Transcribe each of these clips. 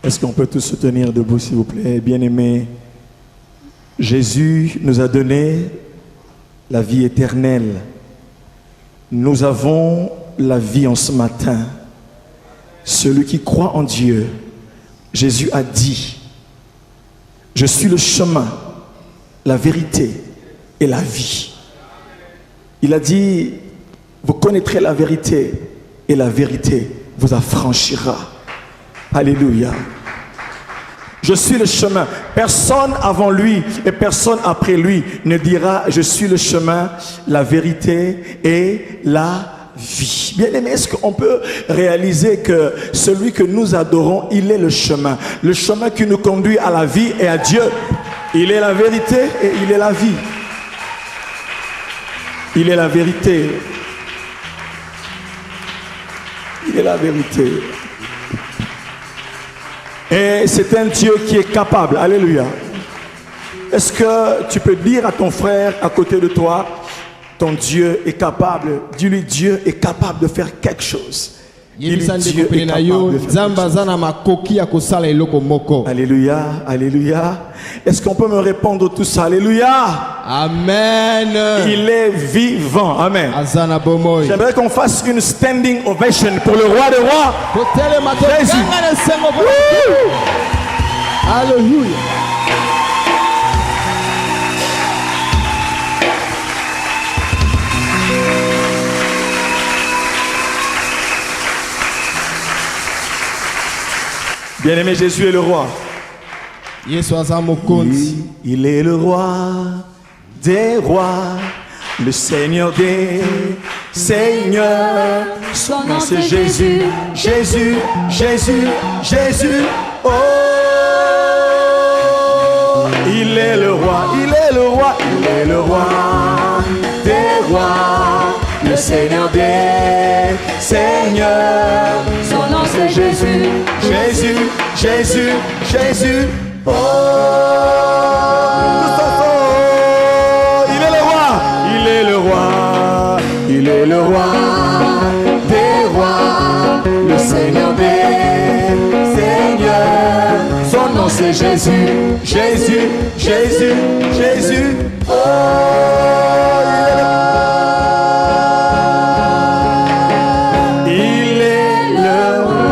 Est-ce qu'on peut tous se tenir debout, s'il vous plaît? Bien-aimés, Jésus nous a donné la vie éternelle. Nous avons la vie en ce matin. Celui qui croit en Dieu, Jésus a dit, je suis le chemin, la vérité et la vie. Il a dit, vous connaîtrez la vérité et la vérité vous affranchira. Alléluia. Je suis le chemin. Personne avant lui et personne après lui ne dira je suis le chemin, la vérité et la vie. Bien aimé, est-ce qu'on peut réaliser que celui que nous adorons, il est le chemin qui nous conduit à la vie et à Dieu. Il est la vérité et il est la vie. Il est la vérité. Il est la vérité. Et c'est un Dieu qui est capable. Alléluia. Est-ce que tu peux dire à ton frère à côté de toi, ton Dieu est capable. Dis-lui, Dieu est capable de faire quelque chose. Dieu est capable de faire quelque chose. Alléluia, alléluia. Est-ce qu'on peut me répondre tout ça? Alléluia. Amen. Il est vivant. Amen. J'aimerais qu'on fasse une standing ovation pour le roi des rois. Jésus. Alléluia. Bien-aimé, Jésus est le roi. Il est le roi des rois, le Seigneur des seigneurs. Son nom c'est Jésus, Jésus, Jésus, Jésus. Oh, il est le roi, il est le roi, il est le roi des rois, le Seigneur des seigneurs. Son nom c'est Jésus, Jésus, Jésus, Jésus. Oh, il est le roi, il est le roi, il est le roi des rois, le Seigneur des seigneurs. Son nom c'est Jésus, Jésus, Jésus, Jésus. Oh, il est le roi.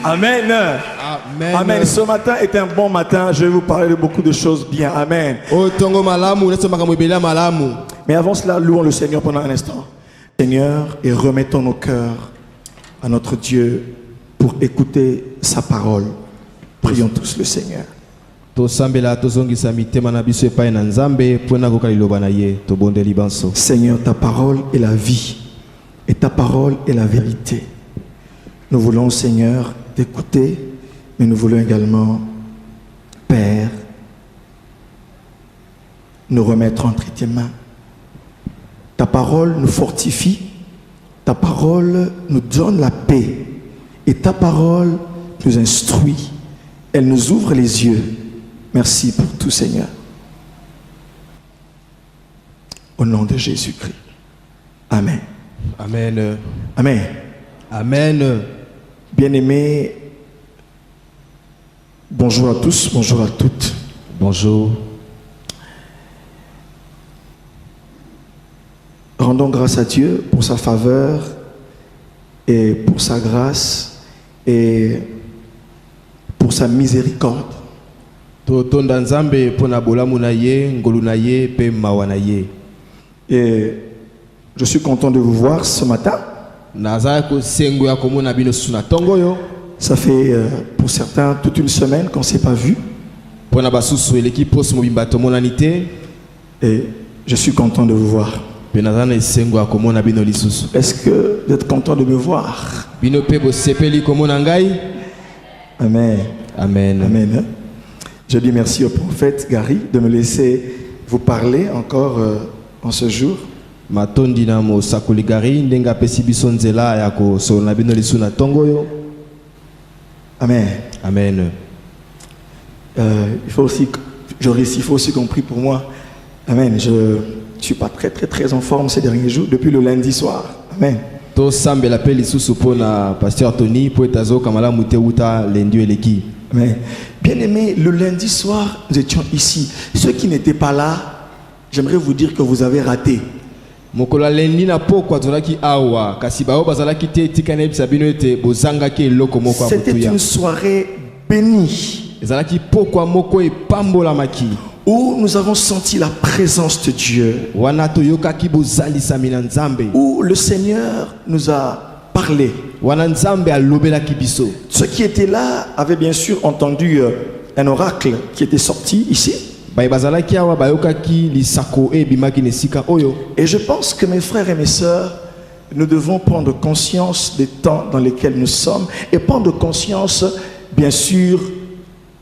Amen. Amen. Amen. Ce matin est un bon matin. Je vais vous parler de beaucoup de choses bien. Amen. Mais avant cela, louons le Seigneur pendant un instant. Seigneur, et remettons nos cœurs à notre Dieu pour écouter sa parole. Prions tous le Seigneur. Seigneur, ta parole est la vie et ta parole est la vérité. Nous voulons, Seigneur, t'écouter, mais nous voulons également, Père, nous remettre entre tes mains. Ta parole nous fortifie, ta parole nous donne la paix et ta parole nous instruit. Elle nous ouvre les yeux. Merci pour tout, Seigneur. Au nom de Jésus-Christ. Amen. Amen. Amen. Amen. Bien-aimés, bonjour à tous, bonjour à toutes. Bonjour. Rendons grâce à Dieu pour sa faveur et pour sa grâce et pour sa miséricorde. Et je suis content de vous voir ce matin. Ça fait pour certains toute une semaine qu'on ne s'est pas vu. Et je suis content de vous voir. Est-ce que vous êtes content de me voir? Amen. Amen. Amen. Je dis merci au prophète Gary de me laisser vous parler encore en ce jour. Amen. Amen. Il faut aussi qu'on prie pour moi. Amen. Je ne suis pas très en forme ces derniers jours, depuis le lundi soir. Amen. To sambe la peli sous na pasteur Tony pour etazo kamala muteuta lendio eleki. Amen. Bien-aimés, le lundi soir, nous étions ici. Ceux qui n'étaient pas là, j'aimerais vous dire que vous avez raté. Mokola lendi na pokwa tolaki awa kasi bao bazalaki te tikana ebisa bino ete bozanga ke eloko moko ya C'était butuya. une soirée bénie Ezalaki pokwa moko epambola maki. où nous avons senti la présence de Dieu, Wana toyokaki bozalisa mina nzambe. où le Seigneur nous a parlé. Wana nzambe alobelaki biso. Ceux qui étaient là avaient bien sûr entendu un oracle qui était sorti ici. Baye bazalaki awa bayokaki lisako ebimaki nesika oyo. Et je pense que mes frères et mes sœurs, nous devons prendre conscience des temps dans lesquels nous sommes et prendre conscience, bien sûr,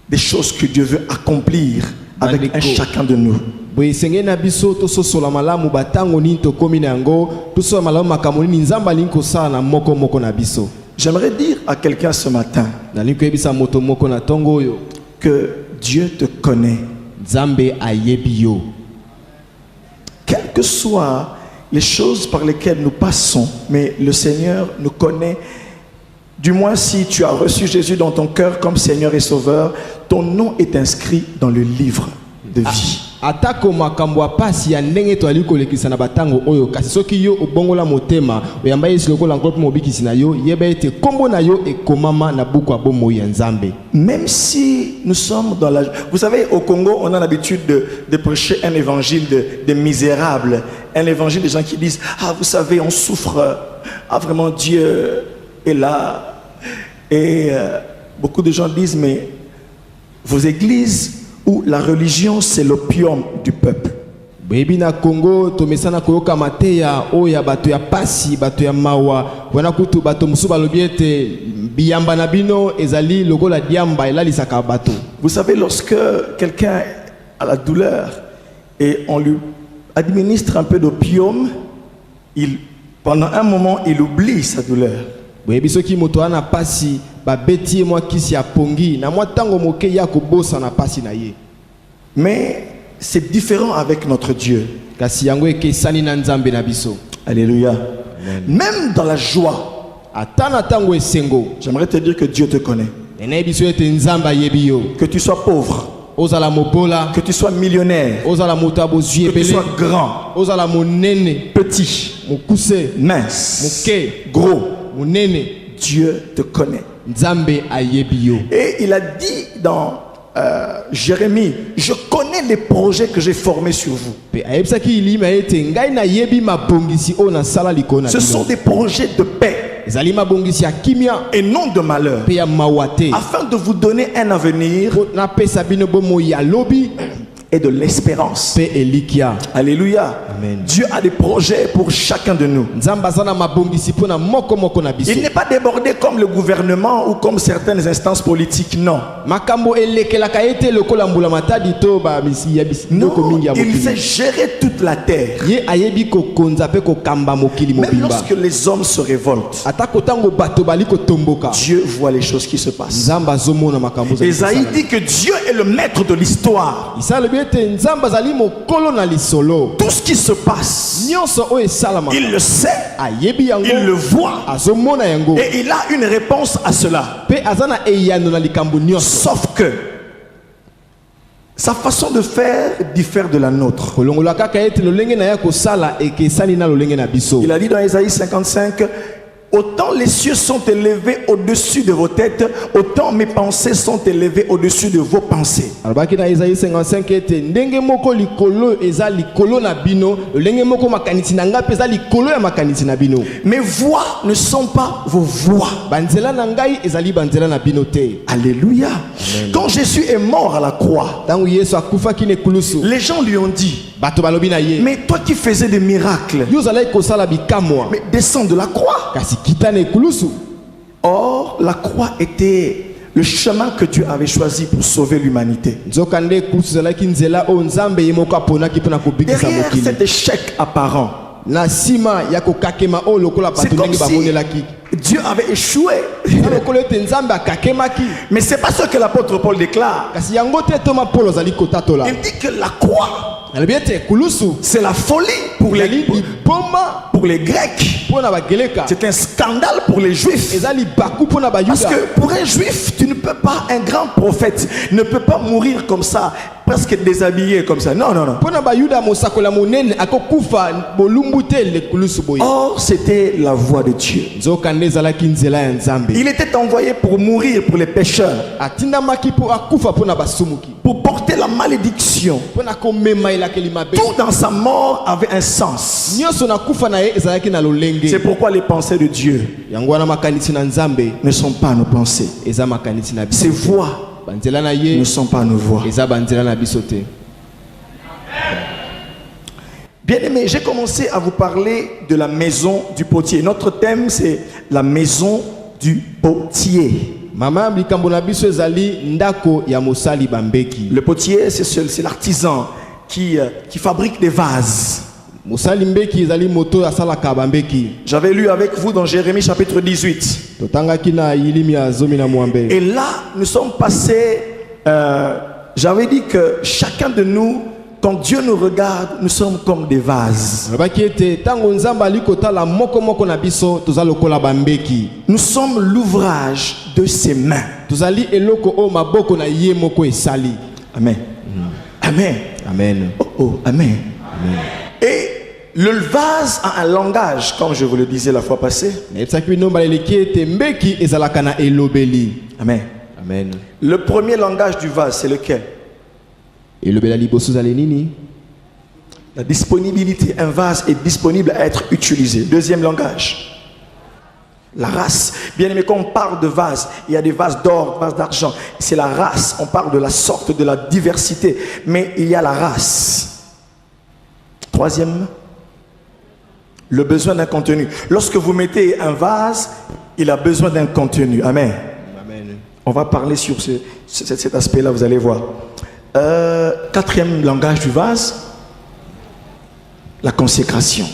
des choses que Dieu veut accomplir avec un chacun de nous. Boye senge na biso to sosola malamu batango nini to komi na yango to sosola malamu makambo nini nzamba linko sala na moko moko na biso. J'aimerais dire à quelqu'un ce matin Na linko ebisa moto moko na tongo oyo que Dieu te connaît. nzambe ayebi yo. Quelles que soient les choses par lesquelles nous passons, mais le Seigneur nous connaît. Du moins, si tu as reçu Jésus dans ton cœur comme Seigneur et Sauveur, ton nom est inscrit dans le livre de vie. Atako makambo apasi ya ndenge to aliko lekisa na batango oyo kasi soki yo obongola motema oyamba yesu lokola ngolo mobikisi na yo yeba ete kombo na yo ekomama na buku ya bomo ya nzambe. Même si nous sommes dans la... Vous savez, au Congo, on a l'habitude de prêcher un évangile de misérables, un évangile de gens qui disent « Ah, vous savez, on souffre. Ah, vraiment, Dieu est là. » Et beaucoup de gens disent « Mais vos églises où la religion, c'est l'opium du peuple. » Bebi na Congo to mesana koyoka mateya oya bato ya pasi bato ya mawa wana kutu bato musu balobi ete biyamba na bino ezali lokola diamba elalisaka bato. Vous savez, lorsque quelqu'un a la douleur et on lui administre un peu d'opium, pendant un moment, il oublie sa douleur. Bebi soki moto ana pasi ba beti mwa kisi ya pongi na mwa tango moke ya kobosa na pasi na ye. Mais c'est différent avec notre Dieu. Kasi yango ekesani na nzambe na biso. Alléluia. Amen. Même dans la joie, Atana tango esengo. j'aimerais te dire que Dieu te connaît. Ene biso ete nzamba yebi yo. Que tu sois pauvre, Ozala mobola, que tu sois millionnaire, ozala moto abozwi que tu ebele, sois grand, ozala monene, petit, mokuse, mince, moke, gros, monene, Dieu te connaît. nzambe ayebi yo. Et il a dit dans Jérémie, je connais les projets que j'ai formés sur vous. Pe ayebisaki ilima ete ngai na yebi mabongisi o na sala likona. Ce sont des projets de paix Ezali mabongisi ya kimia et non de malheur, pe ya mawate. afin de vous donner un avenir Na pesa bino bomo ya lobi et de l'espérance. pe elikia. Alléluia. Amen. Dieu a des projets pour chacun de nous. Nzamba zana mabongisi pona moko moko na biso. Il n'est pas débordé comme le gouvernement ou comme certaines instances politiques, non. Makambo elekelaka ete lokola mbula matadi to ba misi ya bisindoko Non, mingi ya il sait mokili. gérer toute la terre. Ye ayebi ko konza pe ko kamba mokili Même mobimba. lorsque les hommes se révoltent, Atako tango bato bali ko tomboka. Dieu voit les choses qui se passent. Nzamba zomona makambo za. Esaïe dit que Dieu est le maître de l'histoire. Isala biete nzamba zali mokolo na lisolo. Tout ce qui se passe, Nyonso o esalama. il le sait, Ayebi yango. il le voit Azomona yango. et il a une réponse à cela. Pe azana eyano na likambo nyonso. Sauf que sa façon de faire diffère de la nôtre. Kolongola kaka ete lolenge na ya kosala ekesani na lolenge na biso. Il a dit dans Ésaïe 55, autant les cieux sont élevés au-dessus de vos têtes, autant mes pensées sont élevées au-dessus de vos pensées. Alobaki na Isaïe 55 ete ndenge moko likolo eza likolo na bino, lolenge moko makanisi na nga pe eza likolo ya makanisi na bino. Mes voix ne sont pas vos voix. Banzela na ngai ezali banzela na bino te. Alléluia. Quand Jésus est mort à la croix, Tango Yesu akufaki ne kulusu. les gens lui ont dit, Bato balobi na ye. mais toi qui faisais des miracles, Yo zalaki kosala bikamwa. mais descends de la croix. Kasi kita ne kulusu. Or, la croix était le chemin que Dieu avait choisi pour sauver l'humanité. Nzoka nde kulusu zalaki nzela o nzambe ye moko aponaki mpona kobikisa Derrière mokili. cet échec apparent, Na sima ya kokakema o lokola c'est bato comme ndenge si bamonelaki. Dieu avait échoué. Na lokolo ete nzambe akakemaki. Mais c'est pas ce que l'apôtre Paul déclare. Kasi yango te Thomas Paul azali kotatola. Il dit que la croix C'est la folie pour les Grecs. C'est un scandale pour les Juifs. Parce que pour un Juif, tu ne peux pas, un grand prophète ne peut pas mourir comme ça, presque déshabillé comme ça. Non, non, non. Or, c'était la voix de Dieu. Il était envoyé pour mourir pour les pécheurs, pour porter la malédiction. Tout dans sa mort avait un sens. C'est pourquoi les pensées de Dieu ne sont pas nos pensées. Ses voix ne sont pas nos voix. Bien aimé, j'ai commencé à vous parler de la maison du potier. Notre thème, c'est la maison du potier. Le potier, c'est l'artisan qui fabrique des vases. J'avais lu avec vous dans Jérémie chapitre 18. Et là, nous sommes passés, j'avais dit que chacun de nous, quand Dieu nous regarde, nous sommes comme des vases. Nous sommes l'ouvrage de ses mains. Amen. Amen. Amen. Oh, oh, amen. Amen. Et le vase a un langage, comme je vous le disais la fois passée. Amen. Amen. Le premier langage du vase, c'est lequel? La disponibilité. Un vase est disponible à être utilisé. Deuxième langage, la race. Bien aimé, quand on parle de vase, il y a des vases d'or, vases d'argent. C'est la race. On parle de la sorte, de la diversité. Mais il y a la race. Troisième, le besoin d'un contenu. Lorsque vous mettez un vase, il a besoin d'un contenu. Amen. Amen. On va parler sur cet aspect-là, vous allez voir. Quatrième langage du vase, la consécration.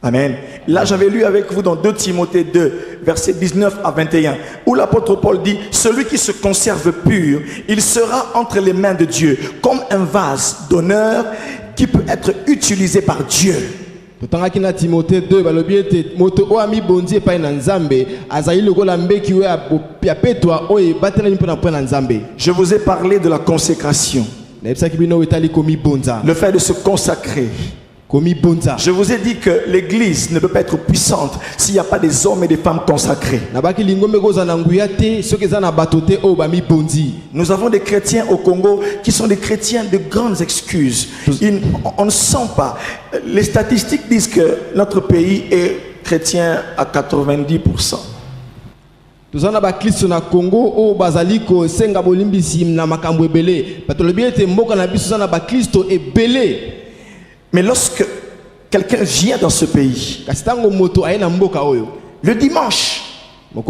Amen. Là, j'avais lu avec vous dans 2 Timothée 2, versets 19 à 21, où l'apôtre Paul dit: celui qui se conserve pur, il sera entre les mains de Dieu, comme un vase d'honneur qui peut être utilisé par Dieu. Je vous ai parlé de la consécration, le fait de se consacrer. Je vous ai dit que l'église ne peut pas être puissante s'il n'y a pas des hommes et des femmes consacrés. Nous avons des chrétiens au Congo qui sont des chrétiens de grandes excuses. On ne sent pas. Les statistiques disent que notre pays est chrétien à 90%. Mais lorsque quelqu'un vient dans ce pays, le dimanche, tout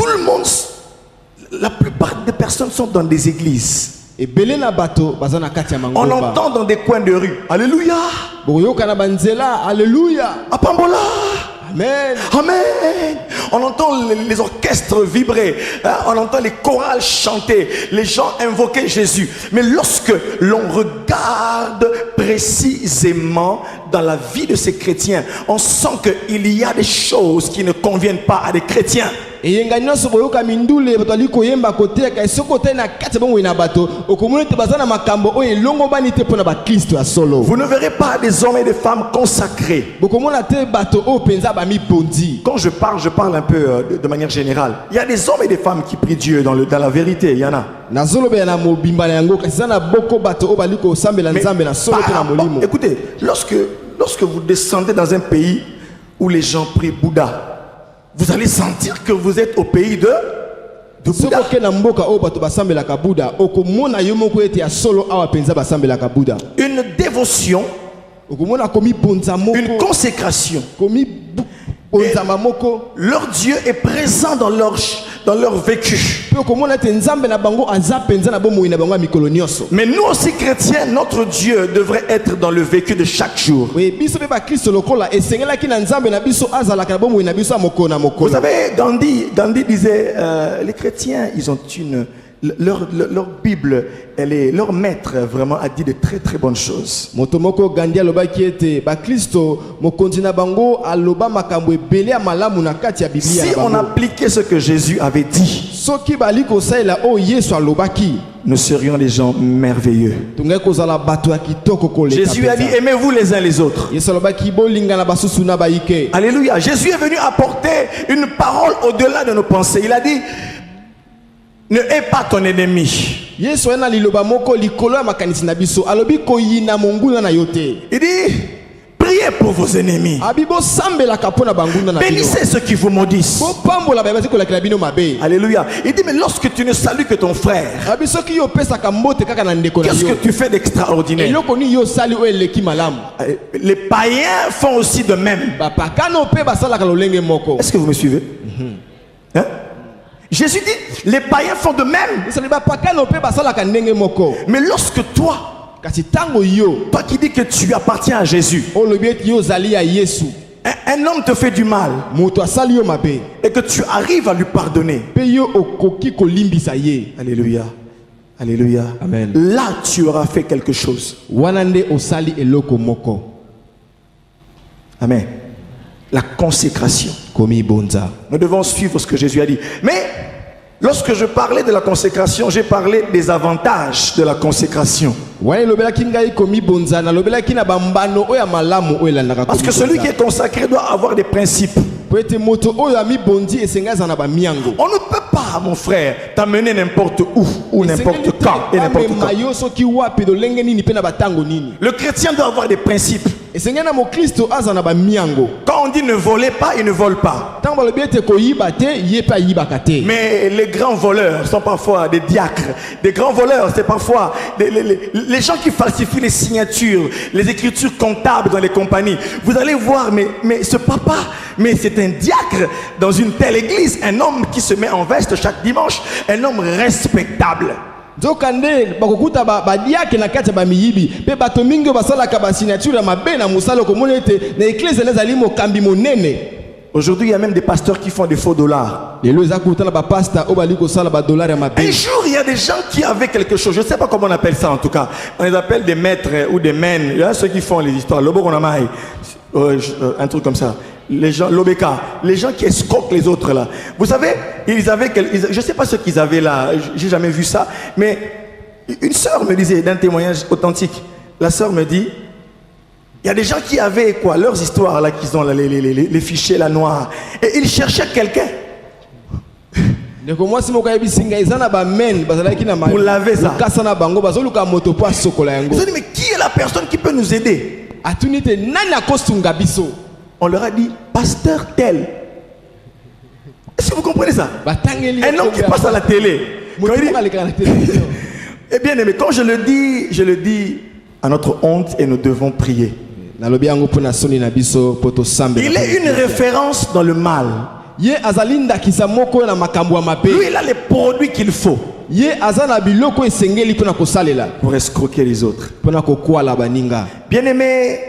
le monde, la plupart des personnes sont dans des églises. On entend dans des coins de rue: Alléluia, Alléluia, Apambola. Amen. Amen. On entend les orchestres vibrer, hein? On entend les chorales chanter, les gens invoquer Jésus. Mais lorsque l'on regarde précisément dans la vie de ces chrétiens, on sent qu'il y a des choses qui ne conviennent pas à des chrétiens. Vous ne verrez pas des hommes et des femmes consacrés. Quand je parle un peu de manière générale. Il y a des hommes et des femmes qui prient Dieu dans la vérité. Il y en a. Mais écoutez, lorsque vous descendez dans un pays où les gens prient Bouddha, vous allez sentir que vous êtes au pays de Bouddha. Une dévotion, une consécration. Et leur Dieu est présent dans leur vécu. Mais nous aussi chrétiens, notre Dieu devrait être dans le vécu de chaque jour. Vous savez, Gandhi disait, les chrétiens, ils ont une leur Bible, leur maître vraiment a dit de très très bonnes choses. Motomoko Gandhi alobaki ete ba Kristo mokonzi na bango aloba makambo ebele ya malamu na kati ya Biblia. Si on appliquait ce que Jésus avait dit, soki bali kosalela o Yesu alobaki, nous serions des gens merveilleux. tungai kozala bato ya kitoko koleka. Jésus a dit aimez-vous les uns les autres. Yesu alobaki bolinga na basusu na baike. Alléluia. Jésus est venu apporter une parole au-delà de nos pensées. Il a dit ne hais pas ton ennemi. Yesu ena liloba moko likolo ya makanisi na biso alobi koyina monguna na yote. Il dit priez pour vos ennemis. Abibo sambela kapona banguna na bino. Bénissez ceux qui vous maudissent. Bo pambola ba baziko la bino mabe. Alléluia. Il dit mais lorsque tu ne salues que ton frère, abiso ki yo pesa ka mbote kaka na ndeko na yo. Qu'est-ce que tu fais d'extraordinaire? Eloko ni yo sali o eleki malamu. Les païens font aussi de même. Ba pakano pe basala ka lolenge moko. Est-ce que vous me suivez? Hein? Jésus dit, les païens font de même. Mais lorsque toi qui dis que tu appartiens à Jésus, un homme te fait du mal et que tu arrives à lui pardonner, alléluia, alléluia, amen. Là tu auras fait quelque chose. Amen. La consécration. Nous devons suivre ce que Jésus a dit. Mais lorsque je parlais de la consécration, j'ai parlé des avantages de la consécration. Parce que celui qui est consacré doit avoir des principes. On ne peut pas, mon frère, t'amener n'importe où ou n'importe quand et n'importe quand. Le chrétien doit avoir des principes. Quand on dit ne volez pas, il ne vole pas. Mais les grands voleurs sont parfois des diacres. Des grands voleurs, c'est parfois les gens qui falsifient les signatures, les écritures comptables dans les compagnies. Vous allez voir, mais ce papa, mais c'est un diacre dans une telle église, un homme qui se met en veste chaque dimanche, un homme respectable. Aujourd'hui, il y a même des pasteurs qui font des faux dollars. Un jour, il y a des gens qui avaient quelque chose. Je ne sais pas comment on appelle ça en tout cas. On les appelle des maîtres ou des mènes. Il y a ceux qui font les histoires. Un truc comme ça. Les gens, l'Obeka, les gens qui escroquent les autres là. Vous savez, ils avaient, je ne sais pas ce qu'ils avaient là, j'ai jamais vu ça, mais une sœur me disait d'un témoignage authentique. La sœur me dit, il y a des gens qui avaient quoi, leurs histoires là, qu'ils ont là, les fichiers là noirs, et ils cherchaient quelqu'un pour laver ça. Vous avez dit, mais qui est la personne qui peut nous aider? On leur a dit, pasteur tel. Est-ce que vous comprenez ça? Un homme qui passe à la télé. Eh bien aimé, quand je le dis à notre honte et nous devons prier. Il est une référence dans le mal. Lui, il a les produits qu'il faut pour escroquer les autres. Bien aimé,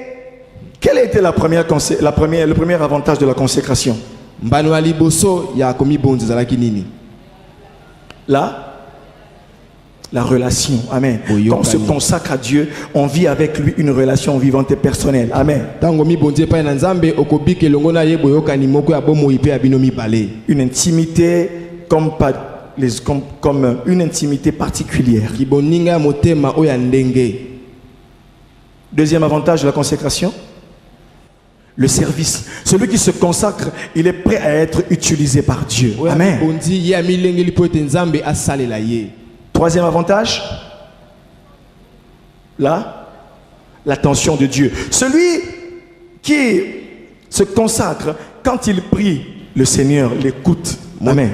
quel était le premier avantage de la consécration? Là, la relation. Amen. Quand on se consacre à Dieu, on vit avec lui une relation vivante et personnelle. Amen. Une intimité comme une intimité particulière. Deuxième avantage de la consécration, le service. Celui qui se consacre, il est prêt à être utilisé par Dieu. Amen. Troisième avantage, là, l'attention de Dieu. Celui qui se consacre, quand il prie, le Seigneur l'écoute. Amen.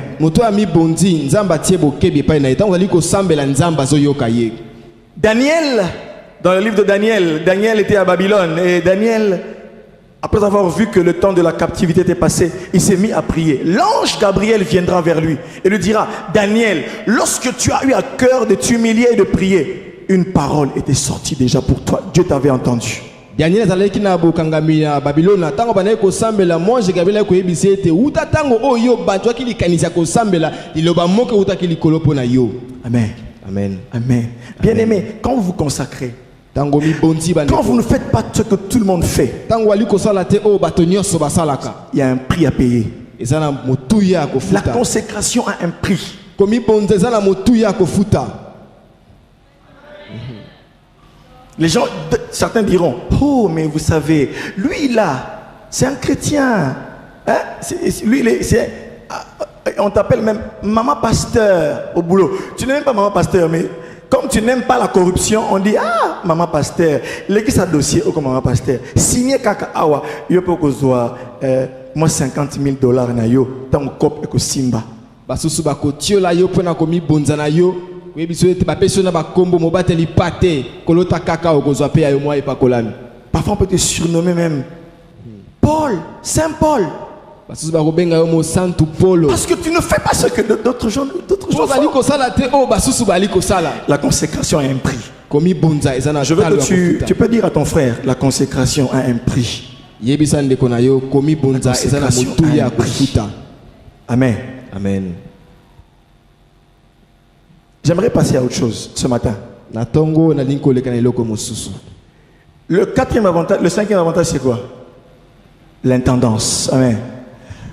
Daniel, dans le livre de Daniel, Daniel était à Babylone et Daniel, après avoir vu que le temps de la captivité était passé, il s'est mis à prier. L'ange Gabriel viendra vers lui et lui dira, Daniel, lorsque tu as eu à cœur de t'humilier et de prier, une parole était sortie déjà pour toi. Dieu t'avait entendu. Daniel Amen. Amen. Amen. Bien-aimés, quand vous vous consacrez, Tango mi bonzi quand bandeko. vous ne faites pas ce que tout le monde fait, Tango ali kosala te o bato nyonso basalaka. il y a un prix à payer. Ezana motuya La kofuta. consécration a un prix. Komi bonze ezana motuya kofuta. Les gens, certains diront, oh, mais vous savez, lui là, c'est un chrétien. Hein? On t'appelle même maman pasteur au boulot. Tu n'es même pas maman pasteur, mais comme tu n'aimes pas la corruption, on dit, ah, maman pasteur. L'église a dossier comme maman pasteur. Signé kaka awa, yo peux moi $50,000 na yo, tant cop eko simba. Basusu bako tio la yo pona komi bonza na yo. Oui, biso ete bapeso na bakombo mobateli pate kolota kaka okozwa pe ayo mwa epakolami. Parfois on peut te surnommer même Paul, Saint Paul. Basusu bako benga yo mo Santo Paulo. Parce que tu ne fais pas ce que d'autres gens Bozali font. kosala te o basusu bali kosala. La consécration a un prix. Komi bonza ezana Je veux talo que ya kofuta. tu peux dire à ton frère, la consécration a un prix. Yebisa ndeko na yo komi bonza ezana consécration motuya a un prix. kofuta. Amen. Amen. J'aimerais passer à autre chose ce matin. Na tongo na linko leka na eloko mosusu. Le cinquième avantage, c'est quoi? L'intendance. Amen.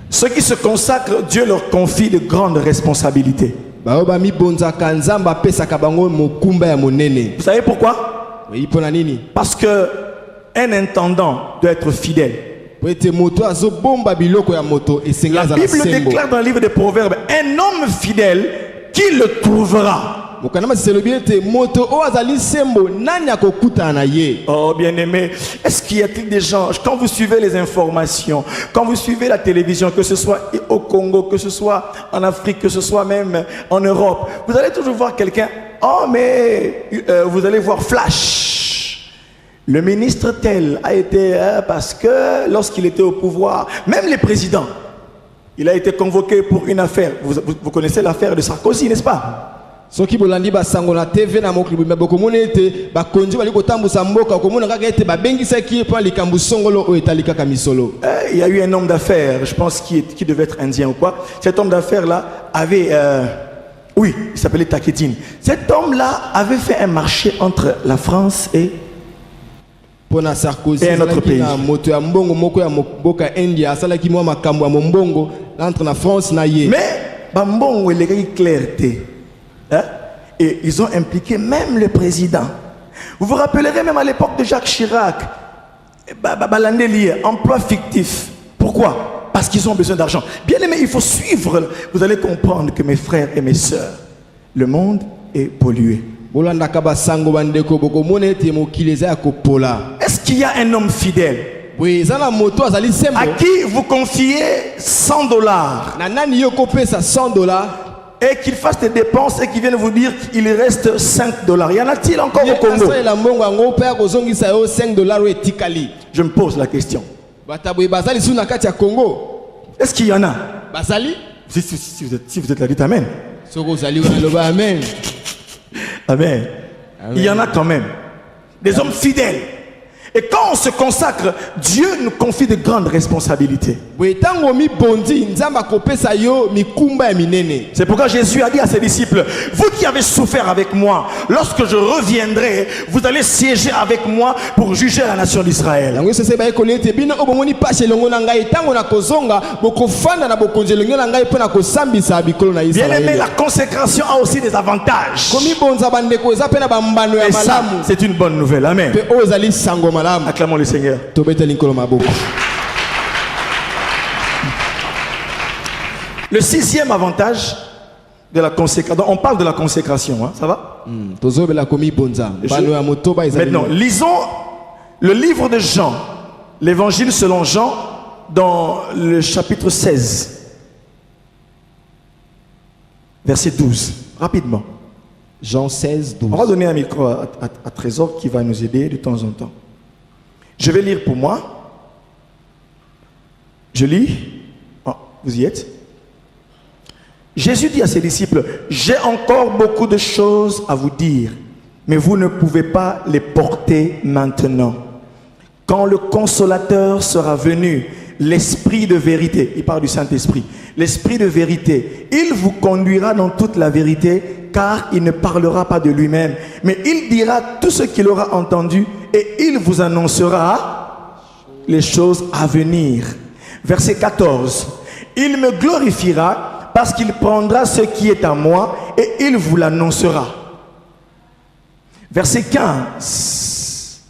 Ceux qui se consacrent, Dieu leur confie de grandes responsabilités. Baoba mi bonza kanzamba pesa kabango mokumba ya monene. Vous savez pourquoi? Oui, pona nini? Parce que un intendant doit être fidèle. Po ete moto azo bomba biloko ya moto La esengaza na Bible sembo. déclare dans le livre des Proverbes, un homme fidèle, qui le trouvera? Mokanama selobi ete moto o azali sembo nani akokuta na ye. Oh bien-aimé, est-ce qu'il y a-t-il des gens, quand vous suivez les informations, quand vous suivez la télévision, que ce soit au Congo, que ce soit en Afrique, que ce soit même en Europe, vous allez toujours voir quelqu'un, oh mais vous allez voir Flash. Le ministre tel a été, parce que lorsqu'il était au pouvoir, même les présidents, il a été convoqué pour une affaire. Vous connaissez l'affaire de Sarkozy, n'est-ce pas? Soki bolandi basango na TV na mokili bima bokomona ete bakonzi bali kotambusa mboka komona kaka ete babengisaki pa likambu songolo o etali kaka misolo. Il y a eu un homme d'affaires, je pense qui devait être indien ou quoi. Cet homme d'affaires là avait, oui, il s'appelait Taketine. Cet homme là avait fait un marché entre la France et Pona Sarkozy un autre pays. na moto ya mbongo moko ya mboka India asalaki mwa makambo ya mbongo entre na France na ye. Mais bambongo il est clarté. Hein? Et ils ont impliqué même le président. Vous vous rappellerez même à l'époque de Jacques Chirac, Balandeli, emploi fictif. Pourquoi? Parce qu'ils ont besoin d'argent. Bien aimé, il faut suivre. Vous allez comprendre que mes frères et mes sœurs, le monde est pollué. Est-ce qu'il y a un homme fidèle à qui vous confiez $100 et qu'il fasse des dépenses et qu'il vienne vous dire qu'il reste $5? Y en a-t-il encore au Congo? Je me pose la question. Est-ce qu'il y en a? Si vous êtes là, dites Amen. Amen. Amen. Il y en a quand même. Des hommes fidèles. Et quand on se consacre, Dieu nous confie de grandes responsabilités. C'est pourquoi Jésus a dit à ses disciples, vous qui avez souffert avec moi, lorsque je reviendrai, vous allez siéger avec moi pour juger la nation d'Israël. Bien aimé, la consécration a aussi des avantages. Et ça, c'est une bonne nouvelle. Amen. Acclamons le Seigneur. Le sixième avantage de la consécration, on parle de la consécration, hein, ça va? Maintenant, lisons le livre de Jean, l'évangile selon Jean, dans le chapitre 16, verset 12, rapidement. Jean 16, 12. On va donner un micro à Trésor qui va nous aider de temps en temps. Je vais lire pour moi. Je lis. Oh, vous y êtes? Jésus dit à ses disciples, j'ai encore beaucoup de choses à vous dire, mais vous ne pouvez pas les porter maintenant. Quand le Consolateur sera venu, l'Esprit de vérité, il parle du Saint-Esprit, l'Esprit de vérité, il vous conduira dans toute la vérité, car il ne parlera pas de lui-même, mais il dira tout ce qu'il aura entendu et il vous annoncera les choses à venir. Verset 14. Il me glorifiera parce qu'il prendra ce qui est à moi et il vous l'annoncera. Verset 15.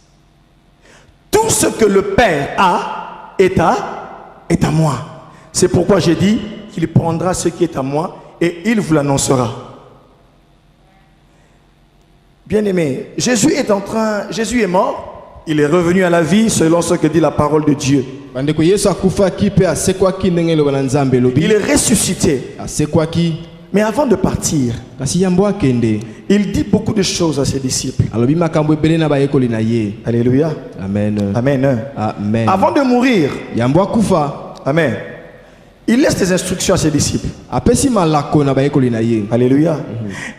Tout ce que le Père a est à moi. C'est pourquoi j'ai dit qu'il prendra ce qui est à moi et il vous l'annoncera. Bien-aimé, Jésus est mort, il est revenu à la vie selon ce que dit la parole de Dieu. Il est ressuscité. Mais avant de partir, il dit beaucoup de choses à ses disciples. Alléluia. Amen. Amen. Amen. Avant de mourir, amen, il laisse des instructions à ses disciples. Alléluia.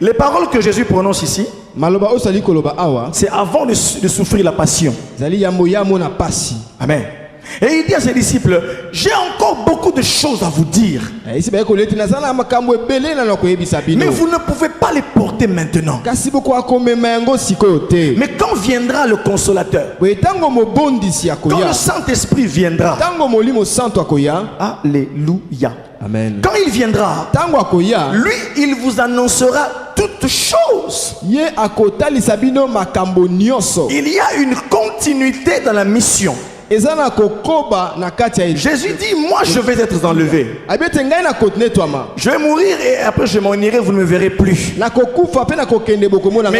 Les paroles que Jésus prononce ici, c'est avant de souffrir la passion. Amen. Et il dit à ses disciples, j'ai encore beaucoup de choses à vous dire. Mais vous ne pouvez pas les porter maintenant. Mais quand viendra le consolateur, quand le Saint-Esprit viendra, alléluia. Amen. Quand il viendra, lui, il vous annoncera toutes choses. Il y a une continuité dans la mission. Jésus dit, moi je vais être enlevé. Je vais mourir et après je m'en irai, vous ne me verrez plus. Mais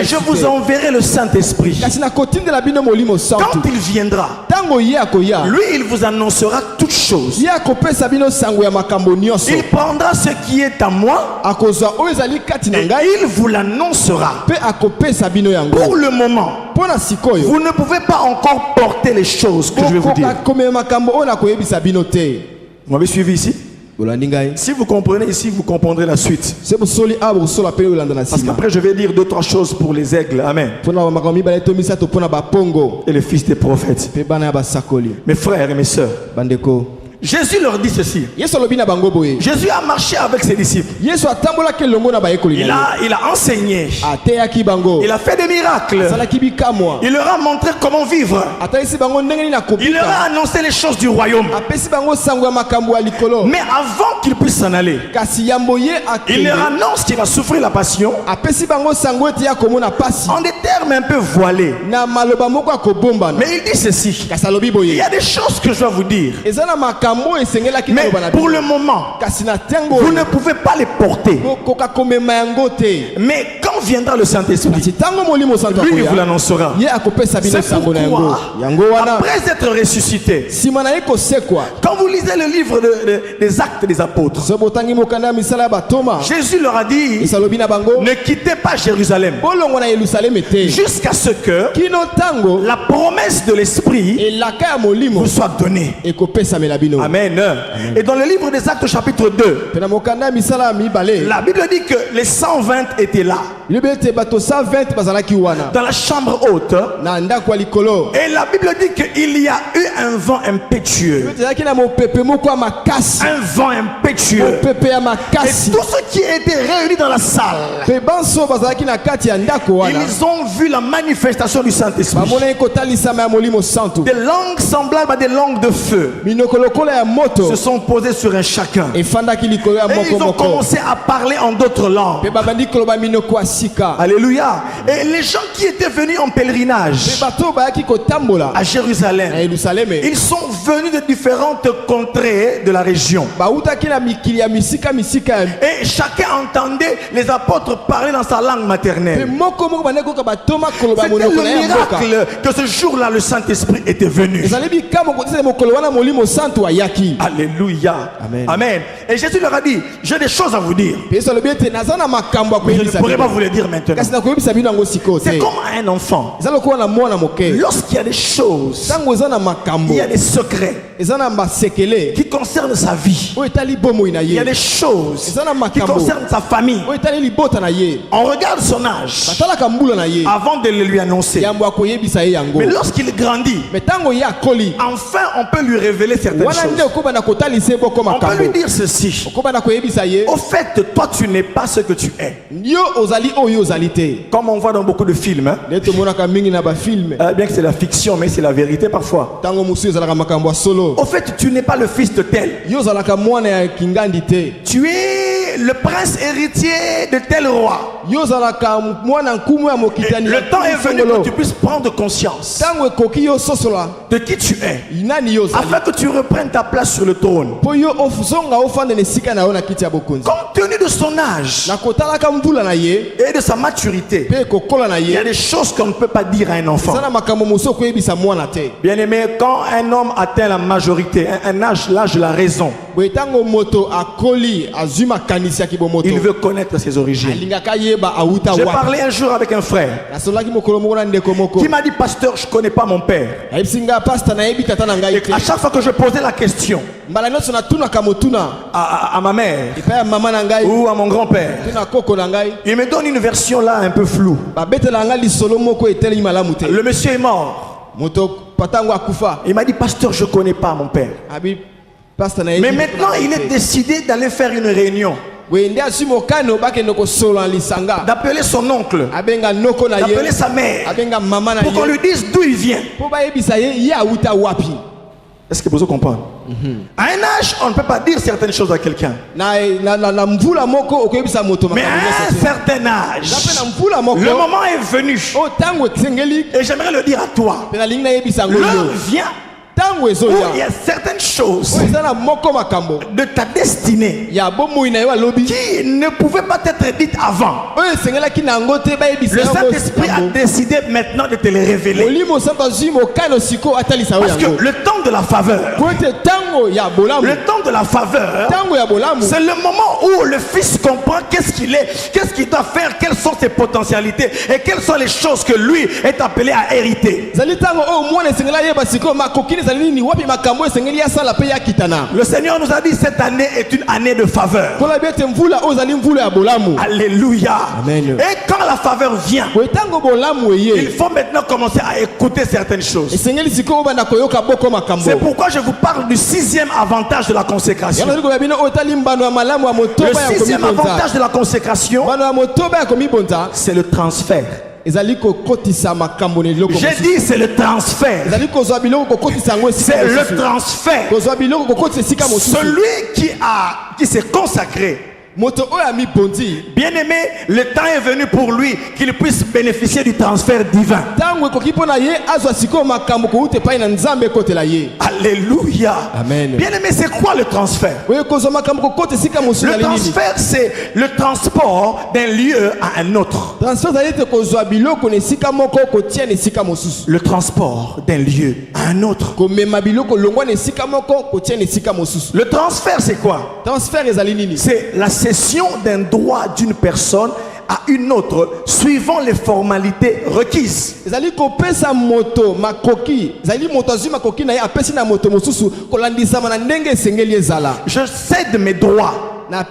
je vous enverrai le Saint-Esprit. Quand il viendra, lui il vous annoncera toutes choses. Il prendra ce qui est à moi et il vous l'annoncera. Pour le moment, vous ne pouvez pas encore porter les choses que je vais vous dire. Vous m'avez suivi ici? Si vous comprenez ici, vous comprendrez la suite. Parce qu'après je vais dire deux, trois choses pour les aigles. Amen. Et les fils des prophètes. Mes frères et mes sœurs, Jésus leur dit ceci. Jésus a marché avec ses disciples. Il a enseigné. Il a fait des miracles. Il leur a montré comment vivre. Il leur a annoncé les choses du royaume. Mais avant qu'il puisse s'en aller, il leur annonce qu'il va souffrir la passion en des termes un peu voilés. Mais il dit ceci. Il y a des choses que je dois vous dire. Mais pour le moment, vous ne pouvez pas les porter. Mais quand viendra le Saint-Esprit, lui il vous l'annoncera. C'est pourquoi, après être ressuscité, quand vous lisez le livre des Actes des Apôtres, Jésus leur a dit, ne quittez pas Jérusalem jusqu'à ce que la promesse de l'Esprit vous soit donnée. Amen. Et dans le livre des Actes chapitre 2, la Bible dit que les 120 étaient là dans la chambre haute. Et la Bible dit qu'il y a eu un vent impétueux. Un vent impétueux. Et tous ceux qui étaient réunis dans la salle, ils ont vu la manifestation du Saint-Esprit. Des langues semblables à des langues de feu se sont posés sur un chacun. Et ils ont commencé à parler en d'autres langues. Alléluia. Et les gens qui étaient venus en pèlerinage à Jérusalem, ils sont venus de différentes contrées de la région. Et chacun entendait les apôtres parler dans sa langue maternelle. C'était le miracle que ce jour-là le Saint-Esprit était venu. Alléluia. Amen. Amen. Et Jésus leur a dit, j'ai des choses à vous dire. Mais je ne pourrais pas vous les dire maintenant. C'est comme un enfant. Lorsqu'il y a des choses, il y a des secrets qui concernent sa vie. Il y a des choses qui concernent sa famille. On regarde son âge avant de le lui annoncer. Mais lorsqu'il grandit, enfin on peut lui révéler certaines choses. On peut lui dire ceci. Au fait, toi tu n'es pas ce que tu es. Comme on voit dans beaucoup de films, hein, bien que c'est la fiction, mais c'est la vérité parfois. Au fait, tu n'es pas le fils de tel. Tu es le prince héritier de tel roi. Et le temps est venu que tu puisses prendre conscience de qui tu es, afin que tu reprennes ta place sur le trône. Compte tenu de son âge et de sa maturité, il y a des choses qu'on ne peut pas dire à un enfant. Bien aimé, quand un homme atteint la majorité, l'âge de la raison, il veut connaître ses origines. J'ai parlé un jour avec un frère qui m'a dit: pasteur, je ne connais pas mon père. Et à chaque fois que je posais la question à ma mère ou à mon grand-père, il me donne une version là un peu floue. Le monsieur est mort. Il m'a dit: pasteur, je ne connais pas mon père. Mais maintenant il est décidé d'aller faire une réunion, d'appeler son oncle, d'appeler sa mère, pour qu'on lui dise d'où il vient. Est-ce que vous comprenez? À un âge, on ne peut pas dire certaines choses à quelqu'un. Mais à un certain âge, le moment est venu. Et j'aimerais le dire à toi. L'heure vient où il y a certaines choses de ta destinée qui ne pouvaient pas être dites avant. Le Saint-Esprit a décidé maintenant de te les révéler. Parce que le temps de la faveur, c'est le moment où le fils comprend qu'est-ce qu'il est, qu'est-ce qu'il doit faire, quelles sont ses potentialités et quelles sont les choses que lui est appelé à hériter. Le Seigneur nous a dit: cette année est une année de faveur. Alléluia. Amen. Et quand la faveur vient, il faut maintenant commencer à écouter certaines choses. C'est pourquoi je vous parle du 6e avantage de la consécration. Le 6e avantage de la consécration, c'est le transfert. J'ai dit c'est le transfert. C'est le transfert. Celui qui s'est consacré, bien aimé, le temps est venu pour lui qu'il puisse bénéficier du transfert divin. Alléluia. Amen. Bien aimé, c'est quoi le transfert? Le transfert, c'est le transport d'un lieu à un autre. Le transport d'un lieu à un autre. Le transfert, c'est quoi? C'est la cession d'un droit d'une personne à une autre suivant les formalités requises. Je cède mes droits à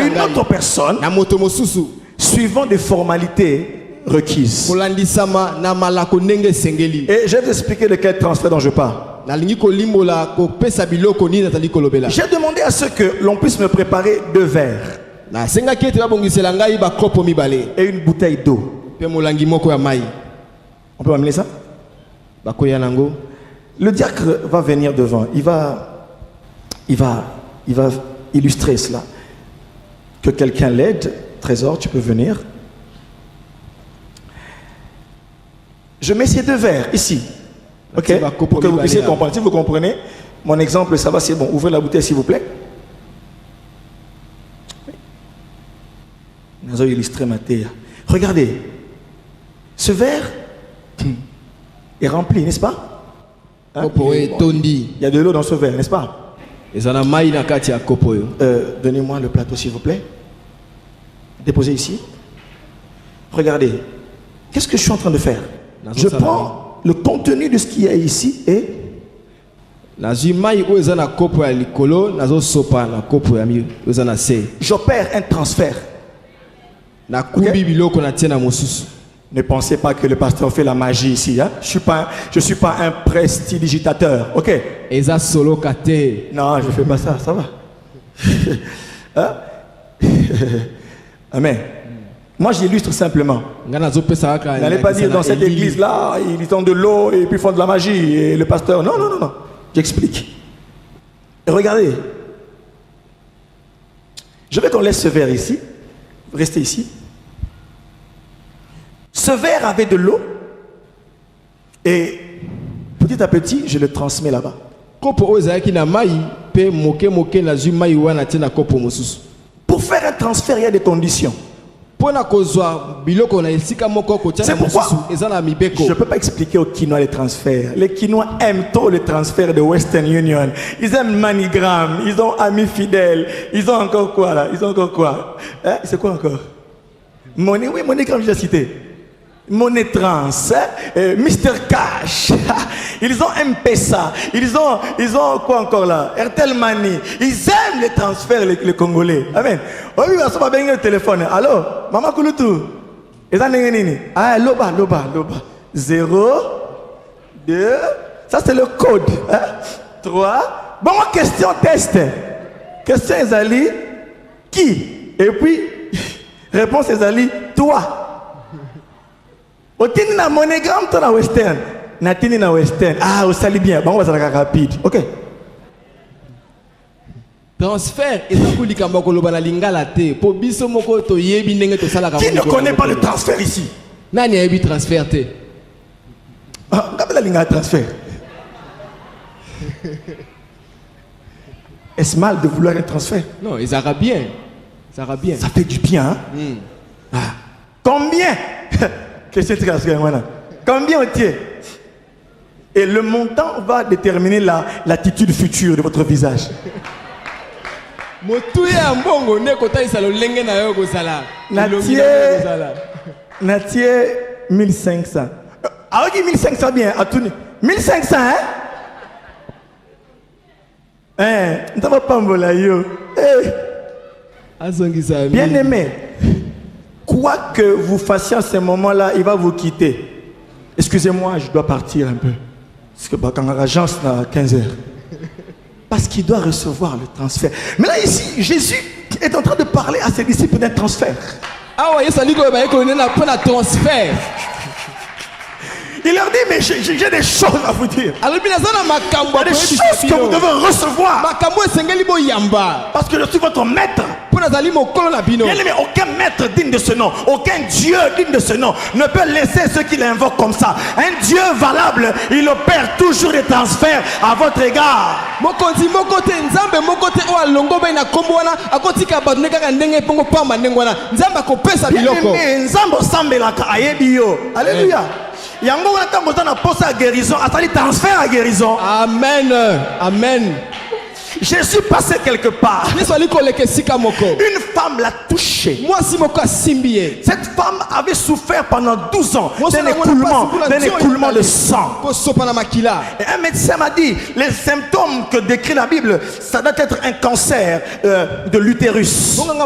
une autre personne suivant des formalités requises. Et je vais vous expliquer de quel transfert dont je parle. J'ai demandé à ceux que l'on puisse me préparer 2 verres et une bouteille d'eau. On peut m'amener ça? Le diacre va venir devant. Il va illustrer cela. Que quelqu'un l'aide. Trésor, tu peux venir. Je mets ces 2 verres ici. Ok, pour que vous puissiez comprendre. Si vous comprenez, mon exemple, ça va, c'est bon. Ouvrez la bouteille, s'il vous plaît. Nous avons illustré Mathéa. Regardez, ce verre est rempli, n'est-ce pas? Hein? Il y a de l'eau dans ce verre, n'est-ce pas? Donnez-moi le plateau, s'il vous plaît. Déposez ici. Regardez, qu'est-ce que je suis en train de faire? Je prends le contenu de ce qu'il y a ici et j'opère un transfert. Okay? Ne pensez pas que le pasteur fait la magie ici. Hein? Je suis pas un prestidigitateur. Ok? Non, je ne fais pas ça. Ça va. Hein? Amen. Moi, j'illustre simplement. N'allez pas dire dans cette église-là, ils ont de l'eau et puis ils font de la magie. Et le pasteur, non. J'explique. Et regardez. Je veux qu'on laisse ce verre ici. Restez ici. Ce verre avait de l'eau. Et petit à petit, je le transmets là-bas. Pour faire un transfert, il y a des conditions. C'est pourquoi je ne peux pas expliquer aux Kinois les transferts. Les Kinois aiment trop les transferts de Western Union. Ils aiment MoneyGram, ils ont Amis Fidèles, ils ont encore quoi là? Ils ont encore quoi? Hein? C'est quoi encore? Money, oui, MoneyGram, je l'ai cité. Money Trans, Mr Cash, ils ont M-Pesa, ils ont quoi encore là? Airtel Money, ils aiment les transferts les Congolais. Amen. Oui, on va bien le téléphone. Allô, Maman Kouloutou. Ah, Loba. 0, 2, ça c'est le code. 3. Bon, question test. Question Ezali, qui? Et puis, réponse Ezali, toi. Otini na MoneyGram to na Western. Natini na Western. Ah, osali bien. Bon, on va rapide. OK. Transfert et ça couli kamba kolobana lingala te. Po biso moko to yebi ndenge to sala ka. Qui ne connaît pas le transfert ici? Nani yebi transfert te. Ah, kabela lingala transfert. Est-ce mal de vouloir un transfert? Non, ils arabes bien. Ça fait du bien, hein? Ah. Combien? Combien on tient? Et le montant va déterminer l'attitude future de votre visage. Natie 1500. Ah, ok, 1500 bien. 1500, hein? Nous n'avons pas yo. Bien aimé. Quoi que vous fassiez à ce moment-là, il va vous quitter. Excusez-moi, je dois partir un peu. Parce que quand l'agence à 15h. Parce qu'il doit recevoir le transfert. Mais là ici, Jésus est en train de parler à ses disciples d'un transfert. Ah ouais, ça dit qu'on va un transfert. Il leur dit, mais j'ai des choses à vous dire. Il y a des choses que vous devez recevoir. Parce que je suis votre maître. Bien aimé, aucun maître digne de ce nom, aucun Dieu digne de ce nom ne peut laisser ceux qui l'invoquent comme ça. Un Dieu valable, il opère toujours des transferts à votre égard. Alléluia. Yango wana mboza na poste à guérison, atali transfert à guérison. Amen. Amen. Jésus passait quelque part. Une femme l'a touché. Cette femme avait souffert pendant 12 ans d'un écoulement de sang. Et un médecin m'a dit, les symptômes que décrit la Bible, ça doit être un cancer de l'utérus. Mais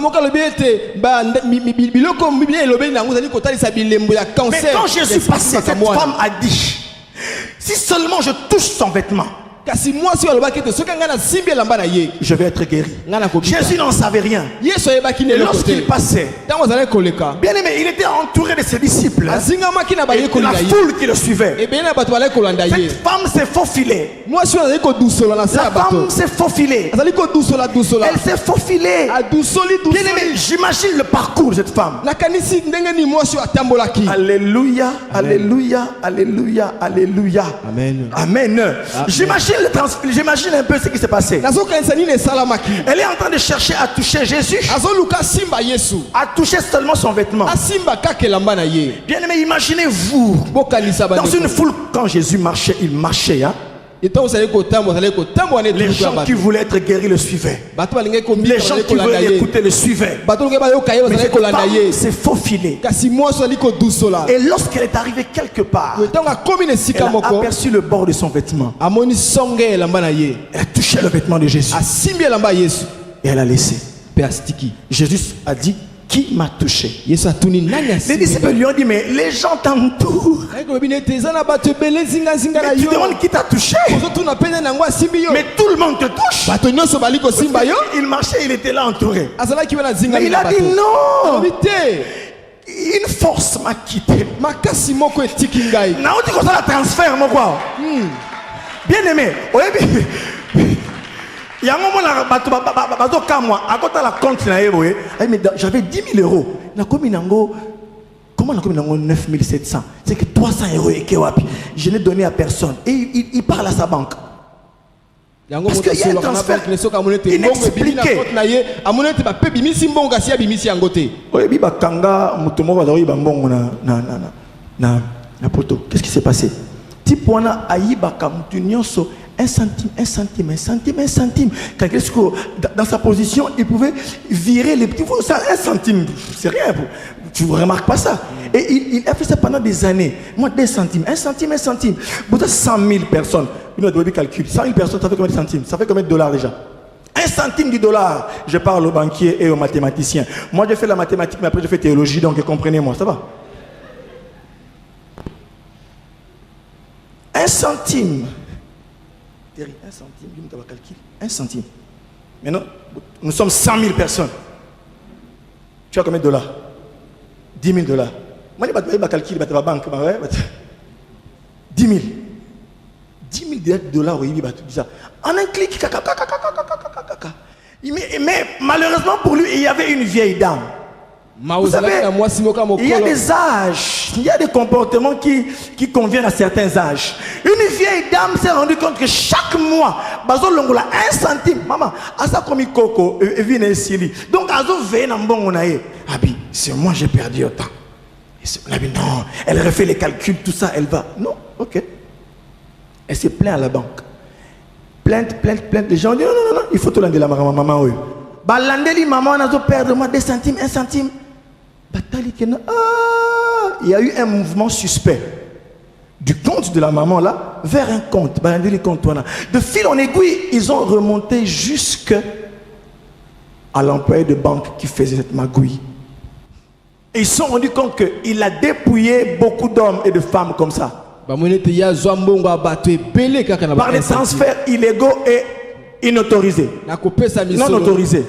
quand Jésus passait, cette femme a dit, si seulement je touche son vêtement, je vais être guéri. Jésus n'en savait rien. Et lorsqu'il passait, bien aimé, il était entouré de ses disciples. La foule qui le suivait. Cette femme s'est faufilée. La femme s'est faufilée. Elle s'est faufilée. Bien aimé, j'imagine le parcours de cette femme. Alléluia, alléluia, alléluia, alléluia. Amen. Amen. J'imagine un peu ce qui s'est passé. Elle est en train de chercher à toucher Jésus, à toucher seulement son vêtement. Bien aimé, imaginez-vous dans une foule, quand Jésus marchait, il marchait, hein? Les gens qui voulaient être guéris le suivaient. Les gens qui voulaient l'écouter le suivaient. Mais cette femme s'est faufilée. Et lorsqu'elle est arrivée quelque part, elle a aperçu le bord de son vêtement. Elle a touché le vêtement de Jésus. Et elle a laissé. Jésus a dit, qui m'a touché? Les disciples lui ont dit, mais les gens t'entourent. Mais tu demandes qui t'a touché? Mais tout le monde te touche. Il marchait, il était là entouré. Mais il a dit non. Une force m'a quitté. makasi moko etiki ngai. Na on dit comme ça la transfert mon quoi. Bien aimé. Il y a un moment là, moi, à côté de la compte, j'avais 10 000 euros. Comment on a commis 9 700? C'est que 300 euros et je n'ai donné à personne. Et il parle à sa banque. Parce qu'il y a un transfert inexpliqué. Qu'est-ce qui s'est passé? Un centime. Dans sa position, il pouvait virer les petits. Un centime, c'est rien. Tu ne remarques pas ça. Et il a fait ça pendant des années. Moi, 2 centimes, 1 centime. Vous avez 100 000 personnes. Il doit calculer. 100 000 personnes, ça fait combien de centimes? Ça fait combien de dollars déjà? 1 centime du dollar. Je parle aux banquiers et aux mathématiciens. Moi, j'ai fait la mathématique, mais après, j'ai fait théologie, donc comprenez-moi, ça va? 1 centime. 1 centime, 1 centime. Maintenant, nous sommes 100 000 personnes. Tu as combien de dollars? 10 000 dollars. Moi, je vais calculer la banque. 10 000. 10 000 dollars, en un clic. Mais malheureusement pour lui, il y avait une vieille dame. Vous savez, il y a des âges, il y a des comportements qui conviennent à certains âges. Une vieille dame s'est rendue compte que chaque mois, bazo longola 1 centime, maman, asa komi koko, vine sili. Donc azo veille na mbongo na ye. Abi, c'est moi j'ai perdu autant. Non, elle refait les calculs, tout ça, elle va. Non, ok. Elle s'est plainte à la banque. Plainte. Les gens disent non, il faut tout l'endre la maman. Balandeli maman, on a perdu moi 2 centimes, 1 centime. Il y a eu un mouvement suspect du compte de la maman là vers un compte. De fil en aiguille, ils ont remonté jusqu'à l'employé de banque qui faisait cette magouille. Et ils se sont rendus compte qu'il a dépouillé beaucoup d'hommes et de femmes comme ça. Par des transferts illégaux et inautorisés. Non autorisés.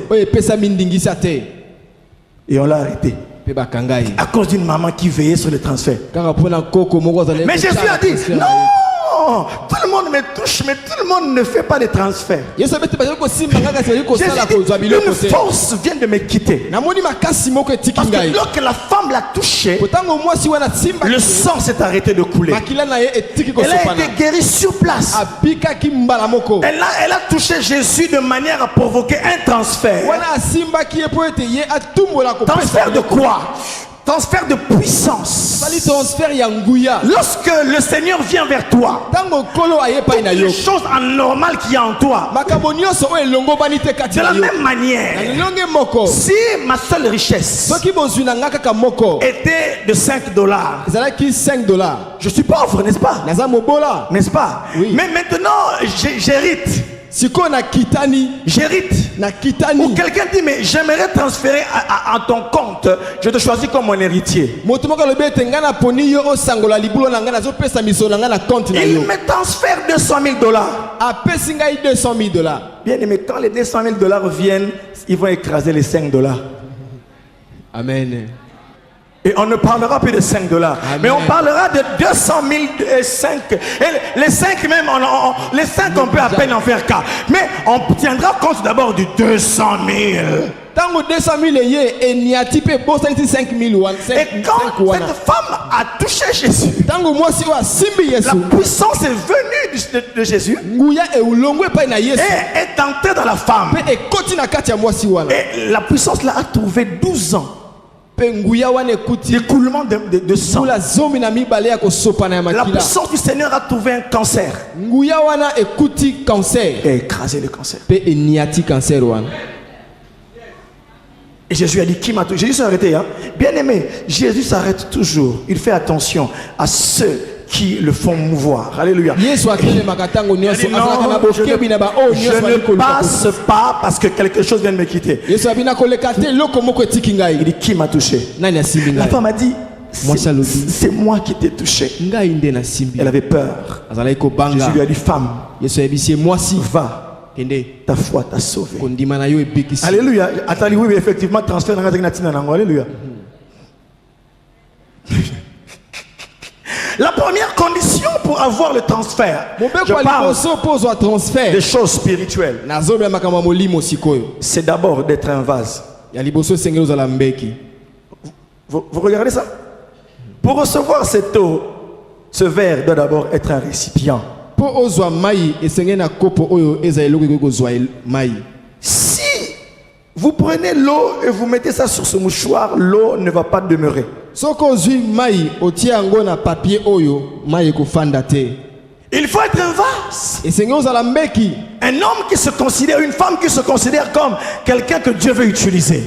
Et on l'a arrêté. À cause d'une maman qui veillait sur les transferts. Mais Jésus a dit non, tout le monde me touche, mais tout le monde ne fait pas de transferts. Jésus dit, une force vient de me quitter. Parce que lorsque la femme l'a touché, le sang s'est arrêté de couler. Elle a été guérie sur place. Elle a touché Jésus de manière à provoquer un transfert. Transfert de quoi? Transfert de puissance. Lorsque le Seigneur vient vers toi, toutes les choses anormales qu'il y a en toi, de la même manière, si ma seule richesse était de 5 dollars, je suis pauvre, n'est-ce pas? N'est-ce pas? Oui. Mais maintenant, j'hérite. J'hérite. Ou quelqu'un dit mais j'aimerais transférer à ton compte, je te choisis comme mon héritier. Il me transfère 200 000 dollars. Bien aimé, quand les 200 000 dollars viennent, ils vont écraser les 5 dollars. Amen. Et on ne parlera plus de 5 dollars, mais on parlera de 200 000 et 5. Et les 5 même, les 5 on peut à peine en faire cas. Mais on tiendra compte d'abord du 200 000. Et quand cette femme a touché Jésus, la puissance est venue de Jésus et est entrée dans la femme. Et la puissance là a trouvé 12 ans. L'écoulement de sang. La puissance du Seigneur a trouvé un cancer. Et écrasé le cancer. Et Jésus a dit, qui m'a touché? Jésus s'est arrêté. Hein? Bien aimé, Jésus s'arrête toujours. Il fait attention à ceux qui le font mouvoir. Alléluia. Je ne passe pas parce que quelque chose vient de me quitter. Il dit, qui m'a touché? La femme a dit, c'est moi qui t'ai touché. Elle avait peur. Jésus lui a dit, femme, va. Ta foi t'a sauvé. Alléluia. Attendez, oui, effectivement, transfert dans la Alléluia. La première condition pour avoir le transfert, je parle des choses spirituelles, c'est d'abord d'être un vase. Vous regardez ça? Pour recevoir cette eau, ce verre doit d'abord être un récipient. Si vous prenez l'eau et vous mettez ça sur ce mouchoir, l'eau ne va pas demeurer. Il faut être un vase. Un homme qui se considère, une femme qui se considère comme quelqu'un que Dieu veut utiliser.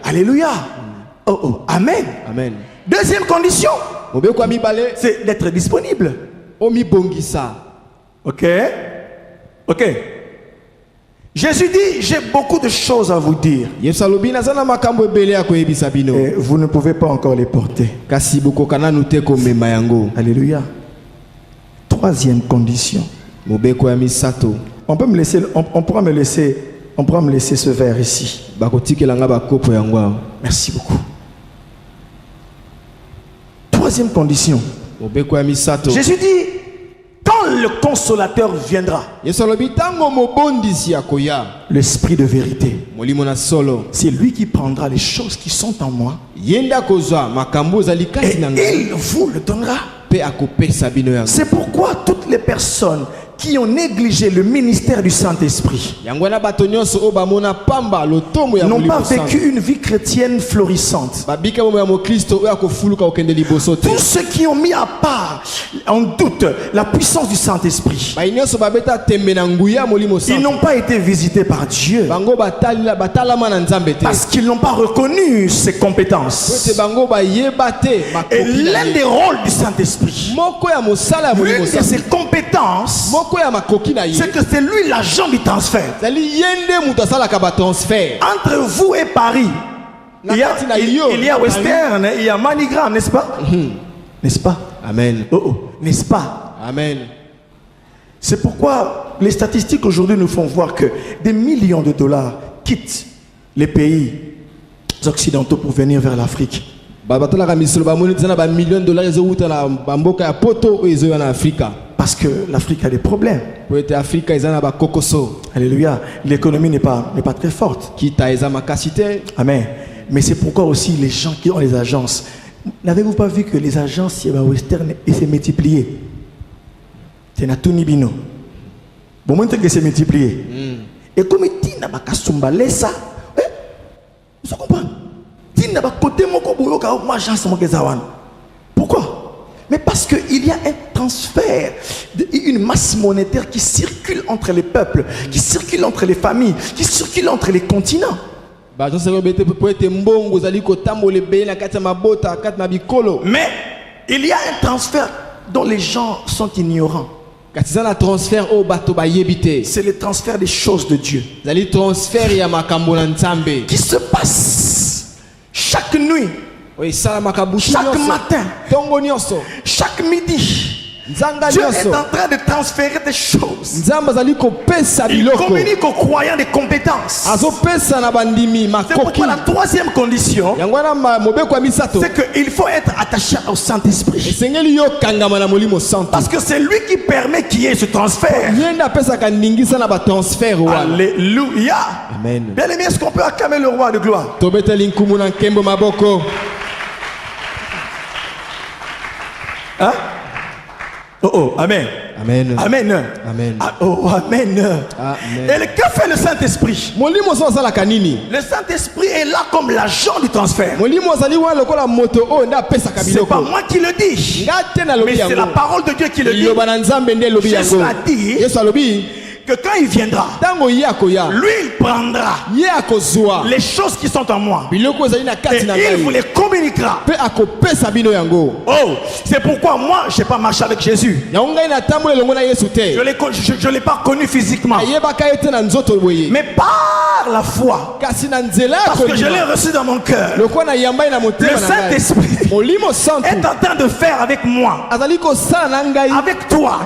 Alléluia. Oh, oh. Amen. Amen. Deuxième condition, c'est d'être disponible. Ok? Ok. Jésus dit, j'ai beaucoup de choses à vous dire. Et vous ne pouvez pas encore les porter. Alléluia. Troisième condition. On peut me laisser, on pourra me laisser ce verre ici. Merci beaucoup. Troisième condition. Jésus dit, quand le consolateur viendra, l'esprit de vérité, c'est lui qui prendra les choses qui sont en moi et il vous le donnera. C'est pourquoi toutes les personnes qui ont négligé le ministère du Saint-Esprit n'ont pas vécu une vie chrétienne florissante. Tous ceux qui ont mis à part en doute la puissance du Saint-Esprit, ils n'ont pas été visités par Dieu parce qu'ils n'ont pas reconnu ses compétences. Et l'un des rôles du Saint-Esprit, l'une de ses compétences, c'est que c'est lui l'agent du transfert. Entre vous et Paris, il y a Western, il y a Manigram, n'est-ce pas? N'est-ce pas? Amen. Oh, oh. N'est-ce pas? Amen. C'est pourquoi les statistiques aujourd'hui nous font voir que des millions de dollars quittent les pays occidentaux pour venir vers l'Afrique. Parce que l'Afrique a des problèmes. Alléluia. L'économie n'est pas très forte. Amen. Mais c'est pourquoi aussi les gens qui ont les agences, n'avez-vous pas vu que les agences western s'est multipliées? C'est Natunibino. Bon, moment que c'est multiplié. Et comme il n'a pas qu'à s'emballer ça, vous comprenez? Il n'a pas côté mon coboyo car moi agence mon kezawan. Pourquoi? Mais parce qu'il y a un transfert, une masse monétaire qui circule entre les peuples, qui circule entre les familles, qui circule entre les continents. Mais il y a un transfert dont les gens sont ignorants. C'est le transfert des choses de Dieu qui se passe chaque nuit, chaque matin, chaque midi. Dieu est en train de transférer des choses. Il communique aux croyants des compétences. C'est pourquoi la troisième condition, c'est qu'il faut être attaché au Saint-Esprit. Parce que c'est lui qui permet qu'il y ait ce transfert. Alléluia. Amen. Bien aimé, est-ce qu'on peut acclamer le roi de gloire? Hein? Oh, oh, amen. Amen. Amen. Amen. Ah, oh, amen. Amen. Et que fait le Saint-Esprit? Le Saint-Esprit est là comme l'agent du transfert. C'est pas moi qui le dis, mais c'est la parole de Dieu qui le dit. Jésus a dit que quand il viendra, lui il prendra les choses qui sont en moi et il vous les communiquera. Oh, c'est pourquoi moi je n'ai pas marché avec Jésus. Je ne l'ai pas connu physiquement, mais par la foi, parce que je l'ai reçu dans mon cœur. Le Saint-Esprit est en train de faire avec moi, avec toi,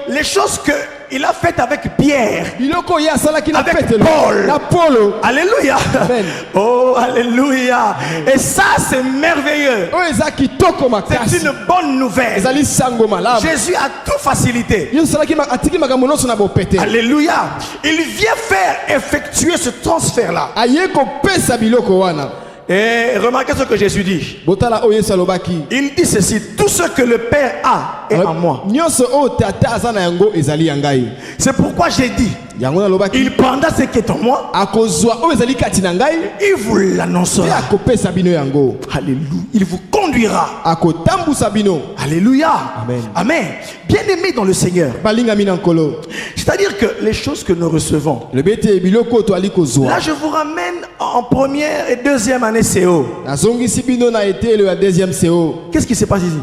les choses que il a fait avec Pierre, biloko ya salaki na avec Petelo Paul. na Paulo. Alléluia. Amen. Oh, alléluia. Et ça, c'est merveilleux. Oyo eza kitoko C'est makasi. une bonne nouvelle. Ezali sango malamu. Jésus a tout facilité. Yo salaki atiki makambo nyonso na bopete. Alléluia. Il vient faire effectuer ce transfert-là. Aye kopesa biloko wana. Et remarquez ce que Jésus dit. Botala oyo Yesu alobaki. Il dit ceci: tout ce que le Père a est en moi. Nyonso oyo tata aza na yango ezali ya ngai. C'est pourquoi j'ai dit, Yango nalobaki. il prendra ce qui est en moi, Akozwa oyo ezali kati na ngai. il vous Pe l'annoncera. akopesa bino yango. Alléluia. Il vous conduira. Akotambusa bino. Alléluia. Amen. Amen. Bien-aimés dans le Seigneur. Balingami na nkolo. C'est-à-dire que les choses que nous recevons, Lebete biloko to ali là kozwa. je vous ramène en première et deuxième année CO. Nazongisi bino na etelo ya deuxième CO. Qu'est-ce qui se passe ici?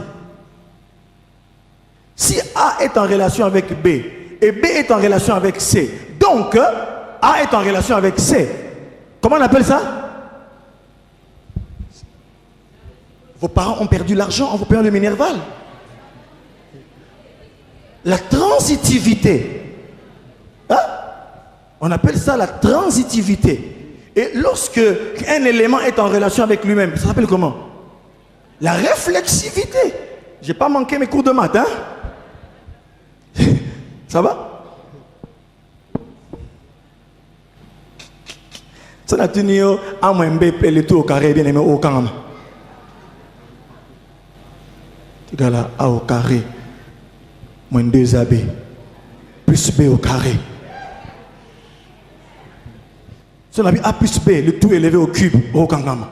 Si A est en relation avec B et B est en relation avec C, donc A est en relation avec C, comment on appelle ça? Vos parents ont perdu l'argent en vous payant le Minerval. La transitivité. Hein? On appelle ça la transitivité. Et lorsque un élément est en relation avec lui-même, ça s'appelle comment? La réflexivité. J'ai pas manqué mes cours de maths, hein? Ça va? Ça n'a tenu à moi le tout au carré, bien aimé au camp. Tu gars là, A au carré, moins 2AB, plus B au carré. Si on a vu A plus B, le tout élevé au cube, au kangama.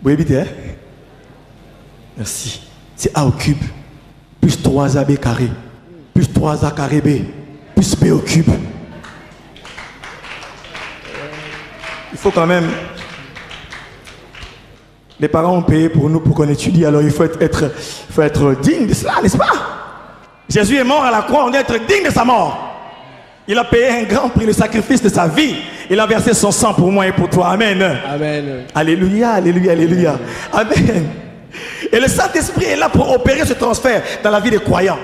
Vous évitez, hein? Merci. C'est A au cube, plus 3AB carré, plus 3A carré B, plus B au cube. Il faut quand même... Les parents ont payé pour nous pour qu'on étudie, alors il faut être digne de cela, n'est-ce pas? Jésus est mort à la croix, on doit être digne de sa mort. Il a payé un grand prix, le sacrifice de sa vie. Il a versé son sang pour moi et pour toi. Amen. Amen. Alléluia, alléluia, alléluia. Amen. Et le Saint-Esprit est là pour opérer ce transfert dans la vie des croyants.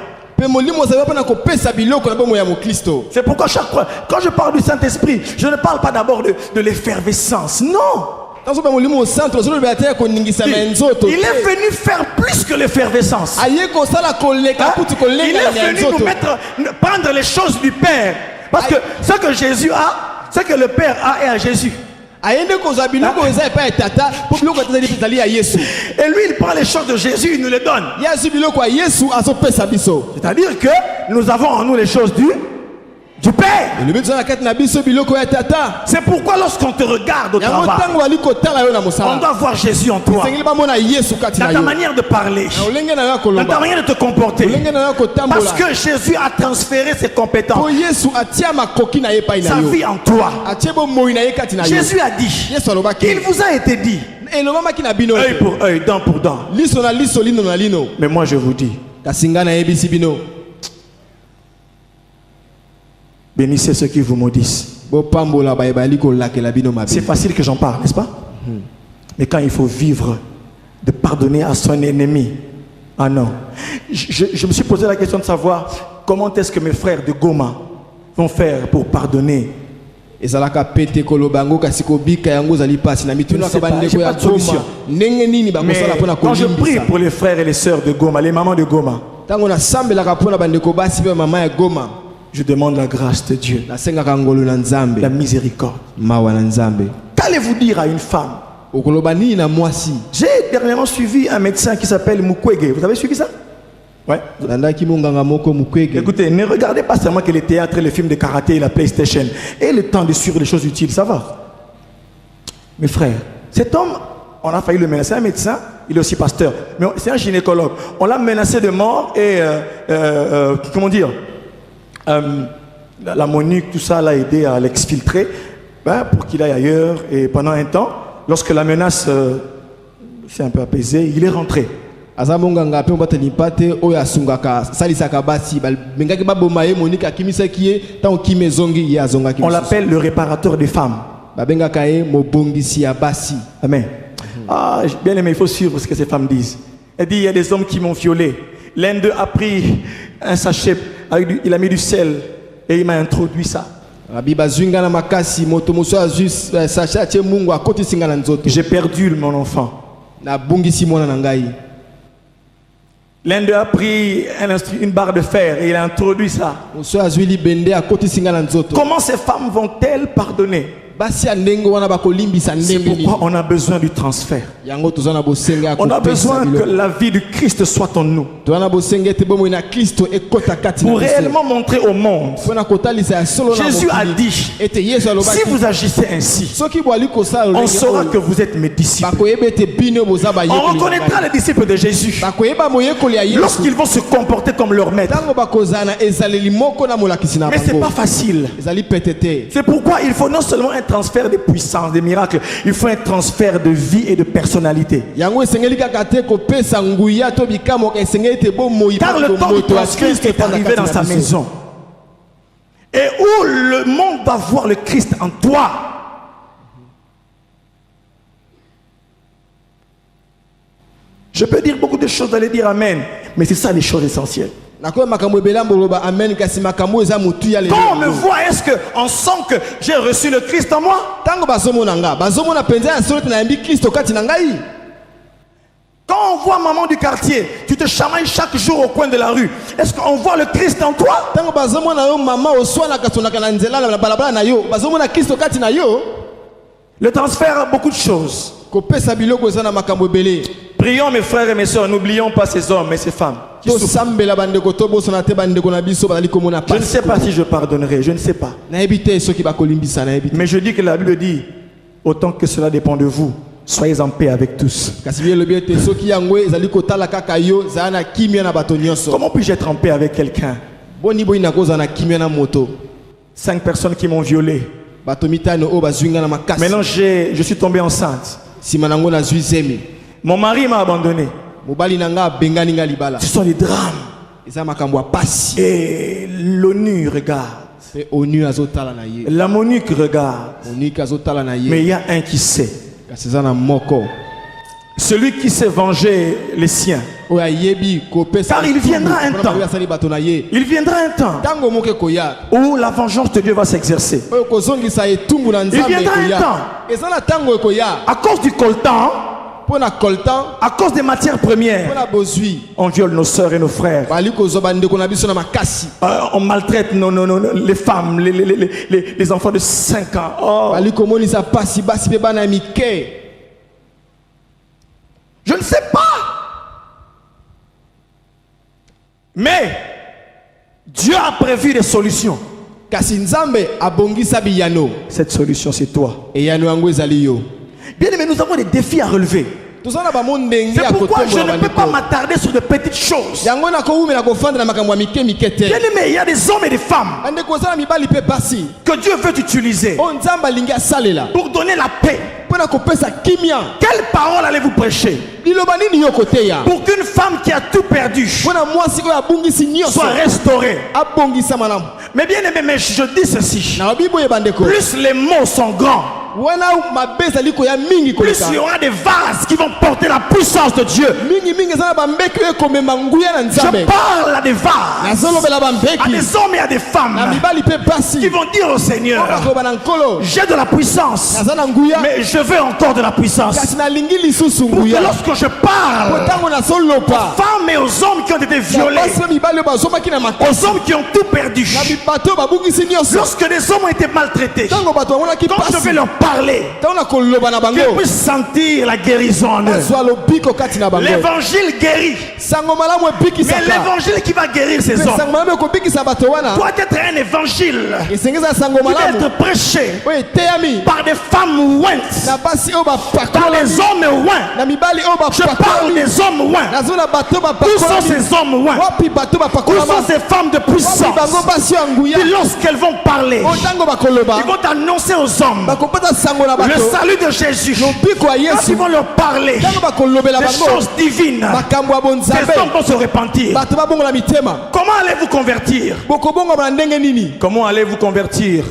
C'est pourquoi chaque fois, quand je parle du Saint-Esprit, je ne parle pas d'abord de l'effervescence. Non. Il est venu faire plus que l'effervescence. Il est venu prendre les choses du Père. Parce que ce que Jésus a, ce que le Père a est à Jésus. Et lui, il prend les choses de Jésus, il nous les donne. C'est-à-dire que nous avons en nous les choses du Père. C'est pourquoi lorsqu'on te regarde au travail, on doit voir Jésus en toi. Dans ta manière de parler, dans ta manière de te comporter. Parce que Jésus a transféré ses compétences, sa vie en toi. Jésus a dit, il vous a été dit, œil pour œil, dent pour dent. Mais moi je vous dis, bénissez ceux qui vous maudissent. C'est facile que j'en parle, n'est-ce pas? Mais quand il faut vivre, de pardonner à son ennemi, ah non. Je me suis posé la question de savoir comment est-ce que mes frères de Goma vont faire pour pardonner. Je ne sais pas, j'ai pas de solution. Mais quand je prie pour les frères et les sœurs de Goma, les mamans de Goma, je demande la grâce de Dieu, la miséricorde. Qu'allez-vous dire à une femme? J'ai dernièrement suivi un médecin qui s'appelle Mukwege. Vous avez suivi ça? Ouais. Écoutez, ne regardez pas seulement que les théâtres, les films de karaté et la PlayStation. Et le temps de suivre les choses utiles, ça va. Mes frères, cet homme, on a failli le menacer. C'est un médecin, il est aussi pasteur. Mais c'est un gynécologue. On l'a menacé de mort et, comment dire, la Monique, tout ça l'a aidé à l'exfiltrer pour qu'il aille ailleurs. Et pendant un temps, lorsque la menace s'est un peu apaisée, il est rentré. On l'appelle le réparateur des femmes. Amen. Ah, bien aimé, il faut suivre ce que ces femmes disent. Elle dit, il y a des hommes qui m'ont violé. L'un d'eux a pris un sachet il a mis du sel et il m'a introduit ça. J'ai perdu mon enfant. L'un d'eux a pris une barre de fer et il a introduit ça. Comment ces femmes vont-elles pardonner? C'est pourquoi on a besoin du transfert. On a besoin que la vie du Christ soit en nous. Pour réellement montrer au monde. Jésus a dit, si vous agissez ainsi, on saura que vous êtes mes disciples. On reconnaîtra les disciples de Jésus lorsqu'ils vont se comporter comme leur maître. Mais ce n'est pas facile. C'est pourquoi il faut non seulement un transfert de puissance, de miracles, il faut un transfert de vie et de personnalité. Car le temps du transfert est arrivé dans sa maison. Et où le monde va voir le Christ en toi. Je peux dire beaucoup de choses, d'aller dire Amen, mais c'est ça les choses essentielles. Quand on me voit, est-ce qu'on sent que j'ai reçu le Christ en moi? Quand on voit maman du quartier, tu te chamailles chaque jour au coin de la rue, est-ce qu'on voit le Christ en toi? Le transfert a beaucoup de choses. Prions mes frères et mes soeurs, n'oublions pas ces hommes et ces femmes. Je ne sais pas si je pardonnerai, je ne sais pas. Mais je dis que la Bible dit, autant que cela dépend de vous, soyez en paix avec tous. Comment puis-je être en paix avec quelqu'un? 5 personnes qui m'ont violé. Maintenant je suis tombé enceinte. Mon mari m'a abandonné. Ce sont des drames. Et l'ONU regarde. La MONUC regarde. Mais il y a un qui sait. Celui qui sait venger les siens. Car il viendra un temps. Il viendra un temps où la vengeance de Dieu va s'exercer. Il viendra un temps. À cause du coltan, à cause des matières premières, on viole nos soeurs et nos frères. On maltraite les femmes, les enfants de 5 ans. Oh. Je ne sais pas. Mais Dieu a prévu des solutions. Cette solution, c'est toi. Bien aimé, nous avons des défis à relever. C'est pourquoi je ne peux pas m'attarder sur de petites choses. Bien aimé, il y a des hommes et des femmes que Dieu veut utiliser pour donner la paix. Quelle parole allez-vous prêcher pour qu'une femme qui a tout perdu soit restaurée? Mais bien aimé, mais je dis ceci, plus les mots sont grands, plus il y aura des vases qui vont porter la puissance de Dieu. Je parle à des vases, à des hommes et à des femmes qui vont dire au Seigneur, j'ai de la puissance, mais je veux encore de la puissance. Pour que lorsque je parle aux femmes et aux hommes qui ont été violés, aux hommes qui ont tout perdu, lorsque les hommes ont été maltraités, quand je vais leur parler, qu'ils puissent sentir la guérison en eux. L'évangile guérit. Mais l'évangile qui va guérir ces hommes doit être un évangile qui doit être prêché par des femmes ointes, par les hommes oints. Je parle des hommes oints. Où sont ces hommes oints? Où sont ces femmes de puissance? Et lorsqu'elles vont parler, ils vont annoncer aux hommes le salut de Jésus. Quand ils vont leur parler des choses divines, ces hommes vont se repentir. Comment allez-vous convertir? Comment allez-vous convertir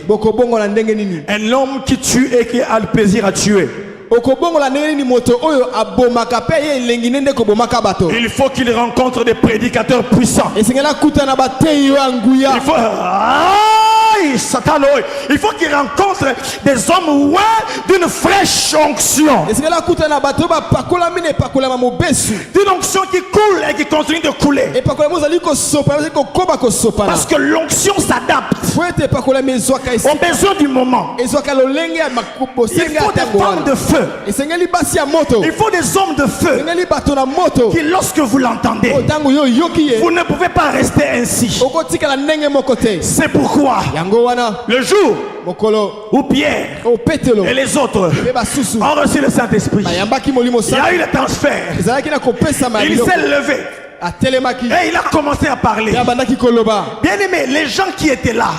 un homme qui tue et qui a le plaisir à tuer? okobongola ndenge nini moto oyo abomaka pe ye elengi nende kobomaka bato. Il faut qu'il rencontre des prédicateurs puissants. Esengela kutana bateyi yo anguya. Il faut Satan, il faut qu'il rencontre des hommes d'une fraîche onction. Esengela kutana bato ba pakola mine pakola ma mobesu. D'une onction qui coule et qui continue de couler. Et pakola mozali ko sopa ko koba ko sopa. Parce que l'onction s'adapte aux besoins du moment. Il faut des femmes de feu. Il faut des hommes de feu qui, lorsque vous l'entendez, vous ne pouvez pas rester ainsi. C'est pourquoi le jour où Pierre et les autres ont reçu le Saint-Esprit, il y a eu le transfert. Il s'est levé et il a commencé à parler. Bien aimé, les gens qui étaient là,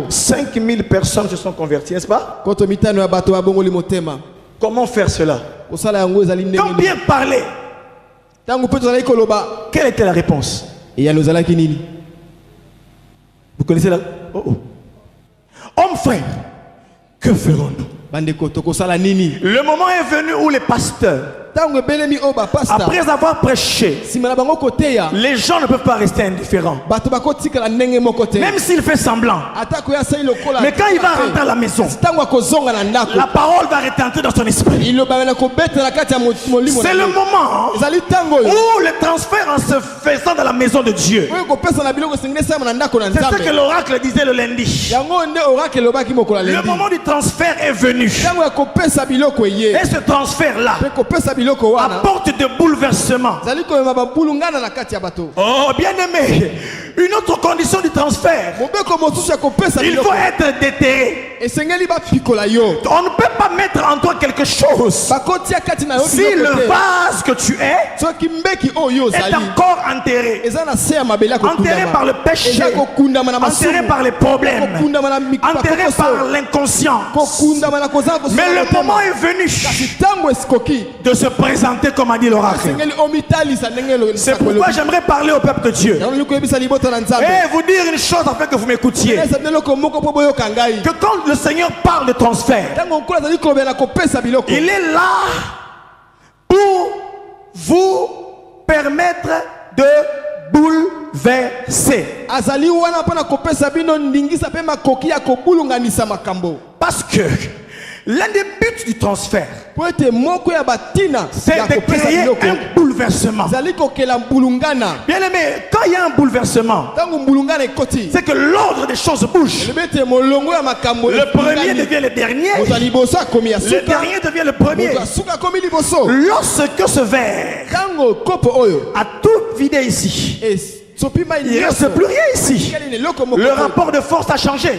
5000 personnes se sont converties, n'est-ce pas? Comment faire cela? Quand Pierre parlait, quelle était la réponse? Vous connaissez la... Homme frère, que ferons-nous? Le moment est venu où les pasteurs, après avoir prêché, les gens ne peuvent pas rester indifférents. Même s'il fait semblant. Mais quand il va rentrer à la maison, la parole va retenter dans son esprit. C'est le moment où le transfert en se faisant dans la maison de Dieu. C'est ce que l'oracle disait le lundi. Le moment du transfert est venu. Et ce transfert-là apporte de bouleversements. Oh, bien aimé, une autre condition du transfert, il faut être déterré. On ne peut pas mettre en toi quelque chose si le vase que tu es encore enterré. Enterré par le péché, enterré par les problèmes, enterré par l'inconscient. Mais le moment est venu de se présenter comme a dit l'oracle. C'est pourquoi j'aimerais parler au peuple de Dieu et vous dire une chose afin que vous m'écoutiez. Que quand le Seigneur parle de transfert, il est là pour vous permettre de bouleverser. Parce que l'un des buts du transfert, c'est de créer un bouleversement. Bien aimé, quand il y a un bouleversement, c'est que l'ordre des choses bouge. Le premier devient le dernier. Le dernier devient le premier. Lorsque ce verre a tout vidé ici, il ne reste plus rien ici. Le rapport de force a changé.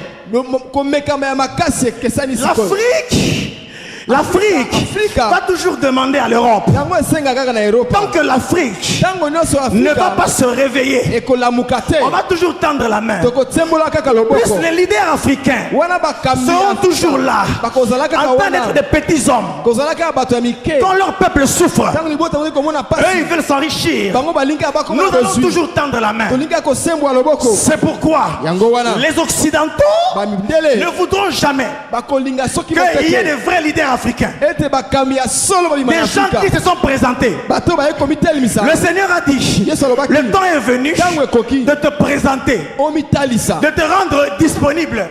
L'Afrique va toujours demander à l'Europe. Tant que l'Afrique ne va pas se réveiller, on va toujours tendre la main. Plus les leaders africains seront toujours là, en train d'être des petits hommes. Quand leur peuple souffre, eux ils veulent s'enrichir. Nous allons toujours tendre la main. C'est pourquoi les Occidentaux ne voudront jamais qu'il y ait des vrais leaders africains. Des gens qui se sont présentés. Le Seigneur a dit, le temps est venu de te présenter, de te rendre disponible.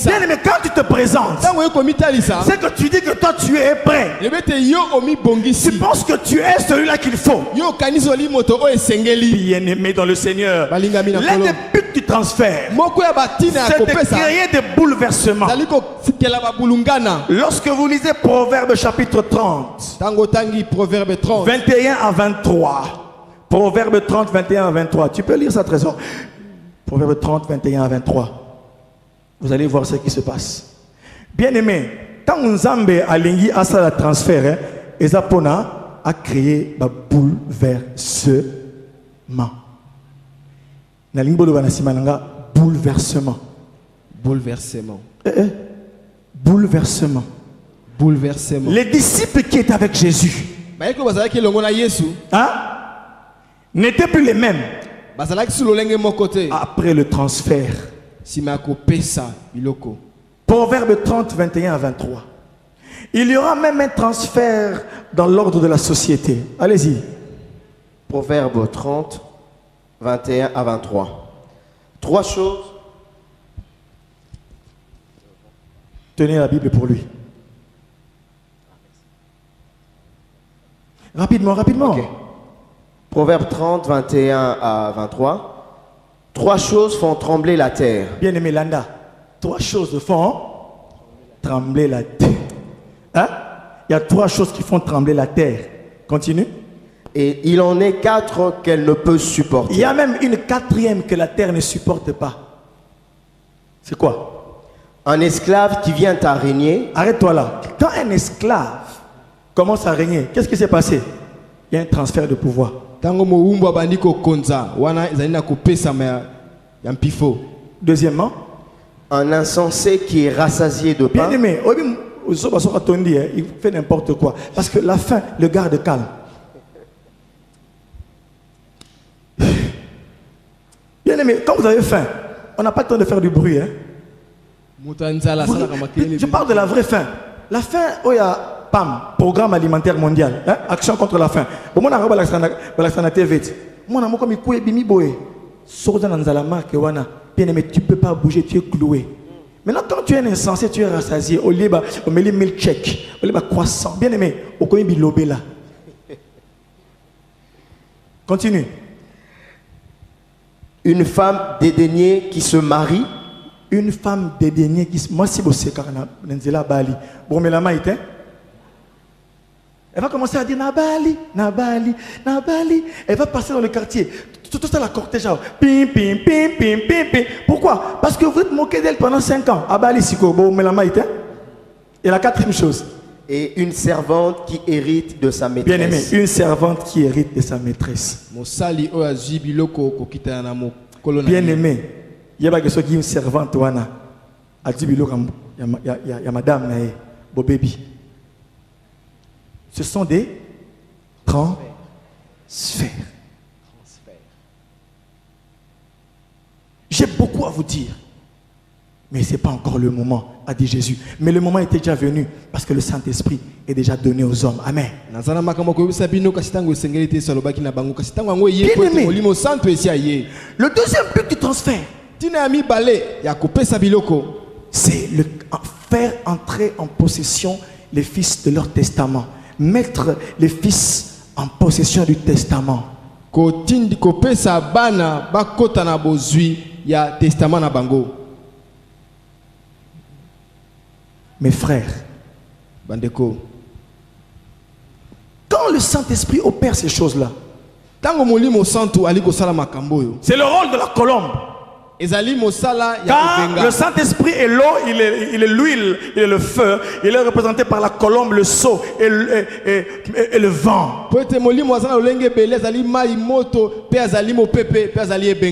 Bien aimé, quand tu te présentes, c'est que tu dis que toi tu es prêt. Tu penses que tu es celui-là qu'il faut. Bien aimé dans le Seigneur, l'un des buts du transfert, c'est de créer des bouleversements. Lorsque vous lisez Proverbe chapitre 30, 21 à 23. Proverbe 30, 21 à 23. Tu peux lire ça, trésor. Proverbe 30, 21 à 23. Vous allez voir ce qui se passe. Bien aimé, quand Nzambe a lingi à ça la transfert, Ezapona a créé un bouleversement. Bouleversement. Bouleversement. Bouleversement. Bouleversement. Les disciples qui étaient avec Jésus n'étaient plus les mêmes après le transfert. Proverbe 30, 21 à 23. Il y aura même un transfert dans l'ordre de la société. Allez-y. Proverbe 30, 21 à 23. 3 choses. Tenez la Bible pour lui. Rapidement, rapidement. Ok. Proverbe 30, 21 à 23. 3 choses font trembler la terre. Bien-aimé Landa, 3 choses font trembler la terre. Hein? Il y a 3 choses qui font trembler la terre. Continue. Et il en est 4 qu'elle ne peut Il supporter. y a même une 4e que la terre ne supporte pas. C'est quoi? Un esclave qui vient à régner. Arrête-toi là. Quand un esclave commence à régner, qu'est-ce qui s'est passé? Il y a un transfert de pouvoir. Tango moumbu abandi ko konza wana ezali na kopesa ya mpifo. Deuxièmement, Un insensé qui est rassasié de pain. bien aimé, il fait n'importe quoi. Parce que la faim le garde calme. Bien aimé, quand vous avez faim, on n'a pas le temps de faire du bruit. Hein? Je parle de la vraie faim. La faim, il y a PAM, Programme alimentaire mondial, hein? Action contre la faim. Bon, moi, je suis TV. Moi, bien aimé, tu ne peux pas bouger, tu es cloué. Maintenant, quand tu es insensé, tu es rassasié. Au lieu de mettre milkshake, au lieu de croissant. Bien aimé, au coin de l'obé là. Continue. Une femme dédaignée qui se marie. Une femme dédaignée qui se... Moi, si vous savez, Bali. Bon, mais la maïté. Elle va commencer à dire Nabali, Nabali, Nabali. Elle va passer dans le quartier. Tout ça, la cortège. Pim, pim, pim, pim, pim, pim. Pourquoi? Parce que vous êtes moqué d'elle pendant 5 ans. Abali, Siko, bon, mais la maïté. Et la 4e chose. Et une servante qui hérite de sa maîtresse. Bien aimé, une servante qui hérite de sa maîtresse. Bien aimé, il y a une servante wana. Il y a madame nae, beau baby. Ce sont des transferts. J'ai beaucoup à vous dire. Mais ce n'est pas encore le moment, a dit Jésus. Mais le moment était déjà venu parce que le Saint-Esprit est déjà donné aux hommes. Amen. Le deuxième but du transfert, c'est faire entrer en possession les fils de leur testament. Mettre les fils en possession du testament. Mes frères, Bandeko, quand le Saint-Esprit opère ces choses-là, c'est le rôle de la colombe. Quand le Saint-Esprit est l'eau, il est l'huile, il est le feu, il est représenté par la colombe, le seau et le vent. Et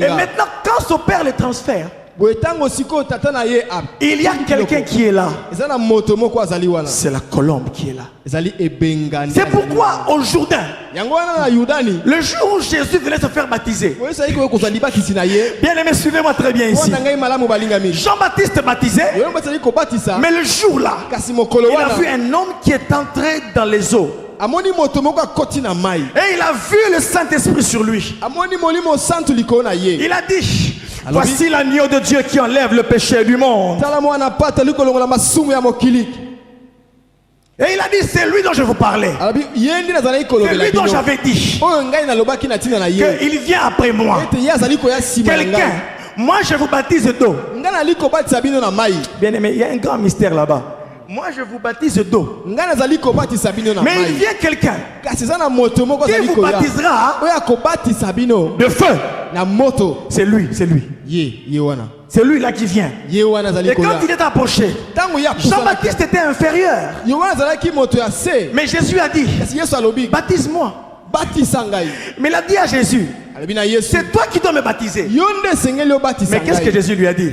maintenant, quand s'opère le transfert, il y a quelqu'un qui est là. C'est la colombe qui est là. C'est pourquoi au Jourdain, le jour où Jésus venait se faire baptiser, bien aimé, suivez-moi très bien ici. Jean-Baptiste baptisait, mais le jour là, il a vu un homme qui est entré dans les eaux. Et il a vu le Saint-Esprit sur lui. Il a dit: voici l'agneau de Dieu qui enlève le péché du monde. Et il a dit: c'est lui dont je vous parlais. C'est lui dont j'avais dit qu'il vient après moi. Quelqu'un, moi je vous baptise d'eau. Bien aimé, il y a un grand mystère là-bas. Moi je vous baptise d'eau. Mais il vient quelqu'un qui vous baptisera de feu. C'est lui, c'est lui. C'est lui là qui vient. Et quand il est approché, Jean-Baptiste était inférieur. Mais Jésus a dit: baptise-moi. Mais il a dit à Jésus: c'est toi qui dois me baptiser. Mais qu'est-ce que Jésus lui a dit?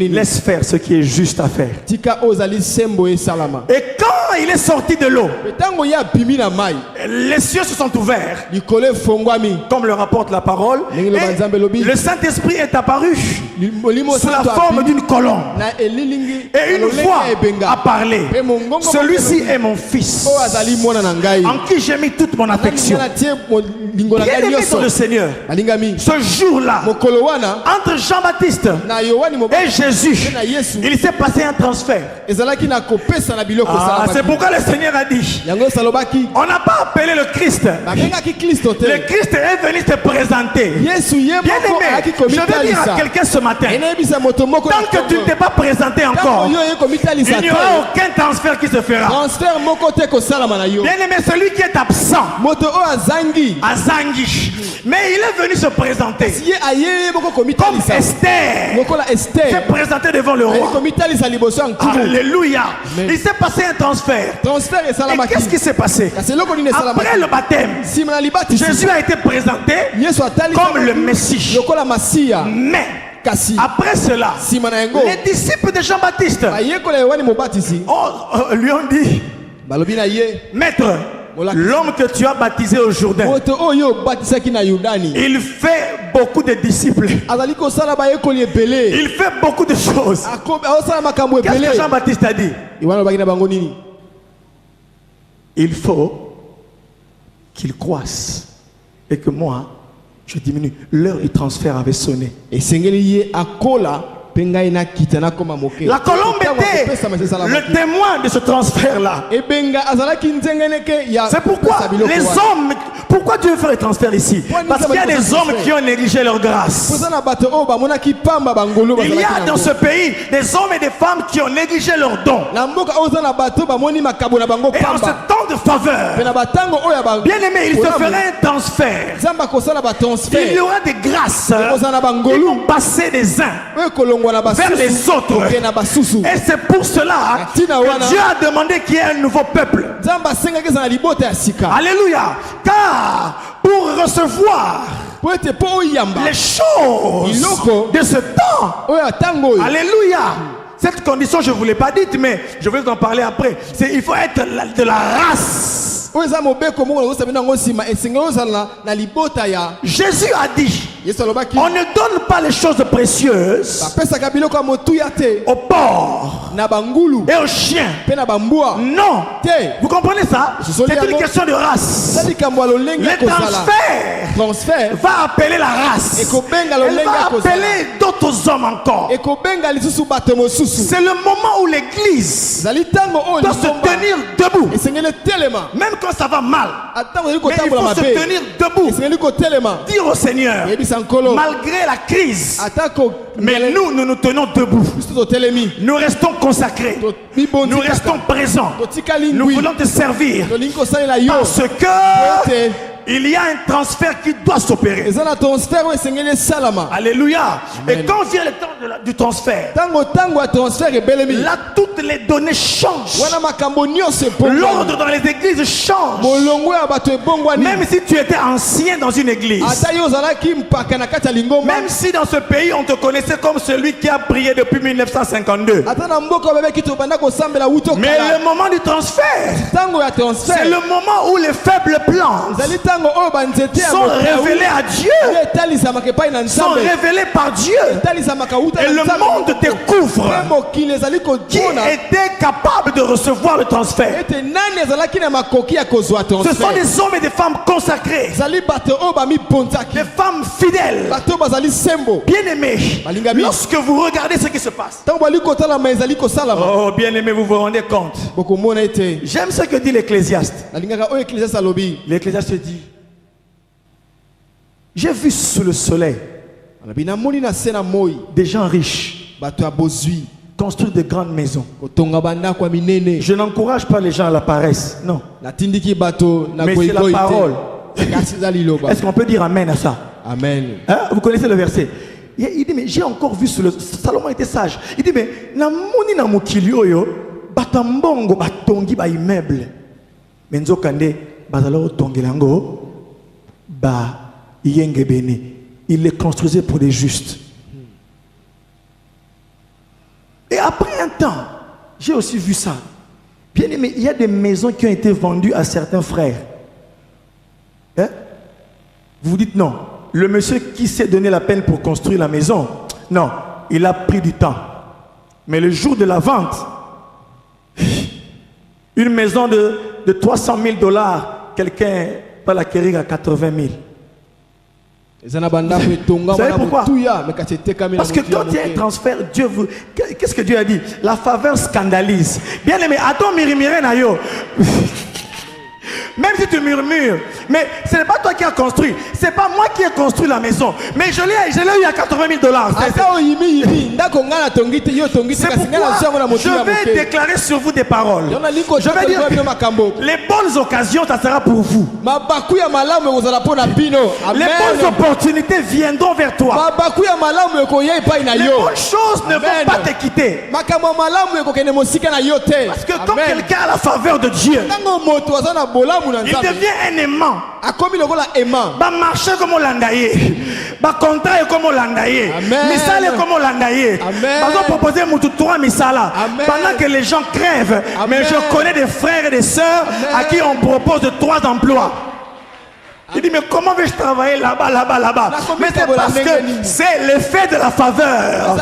Laisse faire ce qui est juste à faire. Et quand il est sorti de l'eau, les cieux se sont ouverts, comme le rapporte la parole, et le Saint-Esprit est apparu. sous la forme d'une colombe. Et une voix a parlé. Celui-ci est mon fils, en qui j'ai mis toute mon affection. Bien-aimé dans le Seigneur, ce jour-là, entre Jean-Baptiste et Jésus, il s'est passé un transfert. C'est pourquoi le Seigneur a dit, on n'a pas appelé le Christ. Le Christ est venu te présenter. Bien-aimé, je veux dire à quelqu'un ce matin, tant que tu ne t'es pas présenté encore, il n'y aura aucun transfert qui se fera. Bien-aimé, celui qui est absent, Azangi, mais il est venu se présenter comme Esther s'est présentée devant le roi. Alléluia. Il s'est passé un transfert. Et qu'est-ce qui s'est passé? Après le baptême, Jésus a été présenté comme le Messie. Mais après cela, les disciples de Jean-Baptiste lui ont dit, Maître, l'homme que tu as baptisé au Jourdain, il fait beaucoup de disciples. Il fait beaucoup de choses. Qu'est-ce que Jean-Baptiste a dit? Il faut qu'il croisse et que moi, je diminue. L'heure du transfert avait sonné. La colombe était le témoin de ce transfert-là. C'est pourquoi les hommes, pourquoi tu veux faire le transfert ici? Parce qu'il y a des hommes qui ont négligé leur grâce. Il y a dans ce pays des hommes et des femmes qui ont négligé leurs dons. Et en ce temps de faveur, bien aimé, il se ferait un transfert. Il y aura des grâces qui vont passer des uns vers les autres. Et c'est pour cela que Dieu a demandé qu'il y ait un nouveau peuple. Alléluia. Car pour recevoir les choses de ce temps, alléluia, cette condition je ne vous l'ai pas dite, mais je vais vous en parler après. Il faut être de la race. Jésus a dit, on ne donne pas les choses précieuses aux porcs et aux chiens. Non. Vous comprenez ça? C'est une question de race. Le transfert va appeler la race. Elle va appeler d'autres hommes encore. C'est le moment où l'église doit se tenir debout. Même quand ça va mal, mais il faut se tenir debout. Dire au Seigneur, malgré la crise, mais nous nous tenons debout. Nous restons consacrés. Nous restons présents. Nous voulons te servir. Parce que il y a un transfert qui doit s'opérer. Alléluia. Et quand vient le temps du transfert, là toutes les données changent. L'ordre dans les églises change. Même si tu étais ancien dans une église, même si dans ce pays on te connaissait comme celui qui a prié depuis 1952, mais le moment du transfert, c'est le moment où les faibles plans sont révélés à Dieu, sont révélés par Dieu, et le monde découvre qui était capable de recevoir le transfert. Ce sont des hommes et des femmes consacrés, des femmes fidèles, bien aimés. Lorsque vous regardez ce qui se passe, oh bien aimé, vous vous rendez compte. J'aime ce que dit l'Ecclésiaste. L'Ecclésiaste dit, j'ai vu sous le soleil des gens riches construire de grandes maisons. Je n'encourage pas les gens à la paresse, non. Mais c'est la parole. Est-ce qu'on peut dire amen à ça? Amen. Hein? Vous connaissez le verset? Il dit, mais j'ai encore vu sous le... Salomon était sage. Il dit, mais na moni na mokili oyo batambongo batongi ba immeuble. Menzo kande bazalo tongelango ba yenge bene. Il les construisait pour des justes. Et après un temps, j'ai aussi vu ça. Bien aimé, il y a des maisons qui ont été vendues à certains frères. Hein? Vous vous dites non. Le monsieur qui s'est donné la peine pour construire la maison, non. il a pris du temps. Mais le jour de la vente, une maison de 300 000 $, quelqu'un va l'acquérir à 80 000. Vous savez pourquoi? Parce que quand il y a un transfert, Dieu vous... Qu'est-ce que Dieu a dit? La faveur scandalise. Bien aimé, attends, murmurer na yo. Même si tu murmures, mais ce n'est pas toi qui as construit, c'est pas moi qui ai construit la maison, mais je l'ai eu à 80 000 $. C'est pourquoi je vais déclarer sur vous des paroles. Je vais dire que les bonnes occasions, ça sera pour vous. Les bonnes opportunités viendront vers toi. Les bonnes choses ne vont pas te quitter. Parce que quand quelqu'un a la faveur de Dieu, il devient un aimant. Va marcher comme on l'a dit. Va contrat comme on l'a dit. Misala comme on l'a dit. Va proposer trois misala. Pendant que les gens crèvent. Mais je connais des frères et des sœurs à qui on propose 3 emplois. Il dit mais comment vais-je travailler là-bas, là-bas, là-bas? Mais c'est parce que c'est l'effet de la faveur.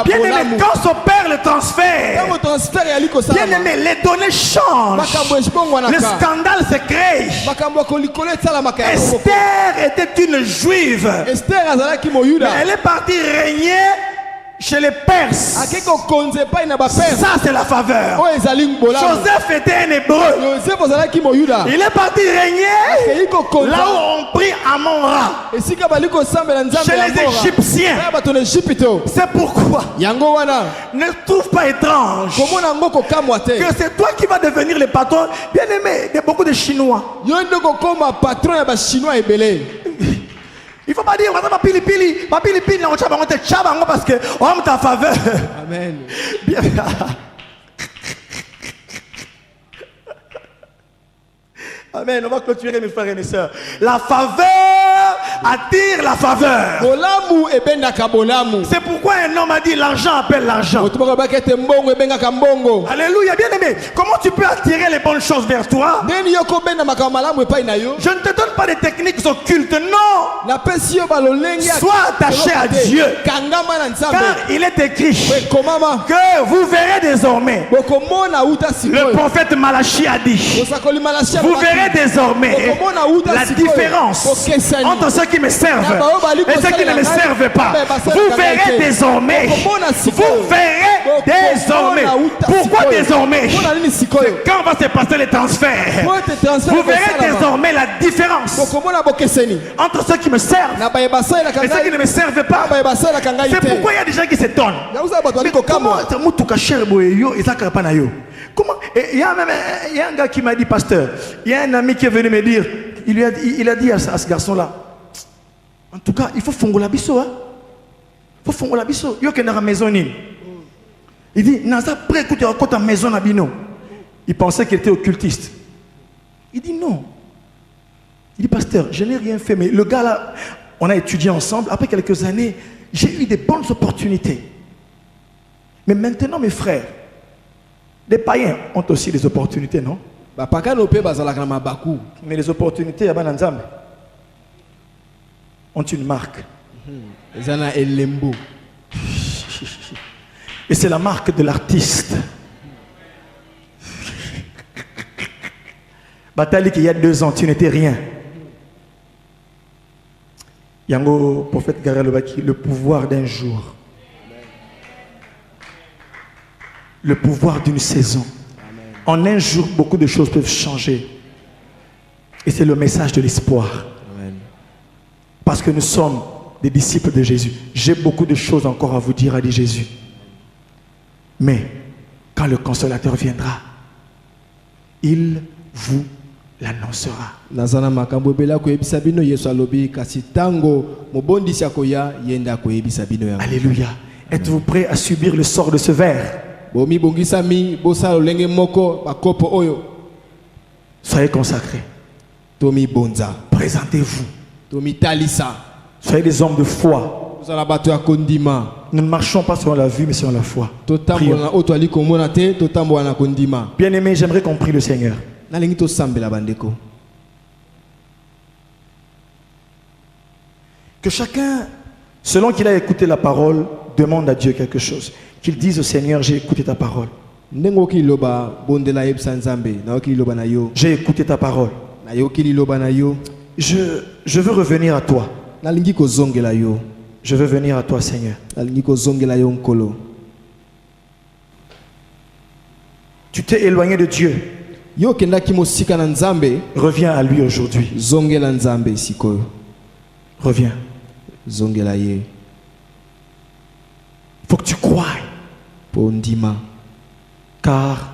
Bien aimé, quand s'opère le transfert, bien aimé, les données changent. Le scandale se crée. Esther était une juive. Mais elle est partie régner chez les Perses. Ça c'est la faveur. Joseph était un hébreu. Il est parti régner là où on prie Amon-Ra, chez les Égyptiens. C'est pourquoi ne trouve pas étrange que c'est toi qui vas devenir le patron, bien aimé, de beaucoup de Chinois. Il ne faut pas dire, ma pili parce que on ta faveur. Amen. Bien. Amen. On va clôturer, mes frères et mes sœurs. La faveur attire la faveur. C'est pourquoi un homme a dit l'argent appelle l'argent. Alléluia, bien aimé. Comment tu peux attirer les bonnes choses vers toi? Je ne te donne pas des techniques occultes, non. Sois attaché à Dieu. Car il est écrit que vous verrez désormais. Le prophète Malachi a dit, vous verrez désormais la différence entre ceux qui me servent et ceux qui ne me servent pas. Vous verrez désormais. Vous verrez désormais. Pourquoi désormais? Quand va se passer les transferts, vous verrez désormais la différence entre ceux qui me servent et ceux qui ne me servent pas. C'est pourquoi il y a des gens qui s'étonnent. Comment? Il y a un gars qui m'a dit, pasteur, il y a un ami qui est venu me dire, il a dit à ce garçon-là, en tout cas, il faut fongo la biso, hein? Il faut fongo la biso. Il y a une maison. Il dit, Naza, prêt, écoute, ta maison à bino. Il pensait qu'il était occultiste. Il dit non. Il dit, pasteur, je n'ai rien fait, mais le gars là, on a étudié ensemble. Après quelques années, j'ai eu des bonnes opportunités. Mais maintenant, mes frères, les païens ont aussi des opportunités, non? Mais les opportunités ont une marque. Et c'est la marque de l'artiste. Bataille qu'il y a 2 ans, tu n'étais rien. Yango, prophète Garel Obaki, le pouvoir d'un jour. Le pouvoir d'une saison. Amen. En un jour, beaucoup de choses peuvent changer. Et c'est le message de l'espoir. Parce que nous sommes des disciples de Jésus. J'ai beaucoup de choses encore à vous dire, a dit Jésus. Mais quand le consolateur viendra, il vous l'annoncera. Alléluia. Êtes-vous prêts à subir le sort de ce verre? Soyez consacrés. Présentez-vous. Soyez des hommes de foi. Nous ne marchons pas selon la vue, mais selon la foi. Bien aimé, j'aimerais qu'on prie le Seigneur. Que chacun, selon qu'il a écouté la parole, demande à Dieu quelque chose, qu'il dise au Seigneur, j'ai écouté ta parole. Nengoki loba bondela yebsa nzambe nayoki loba na yo J'ai écouté ta parole. nayoki loba na yo Je veux revenir à toi. nalingi kozongela yo Je veux venir à toi, Seigneur. nalingi kozongela yo nkolo. Tu t'es éloigné de Dieu. Yo kendaki mosika na nzambe Reviens à lui aujourd'hui. zongela nzambe sikoyo Reviens. zongela ye Il faut que tu croies. po ndima Car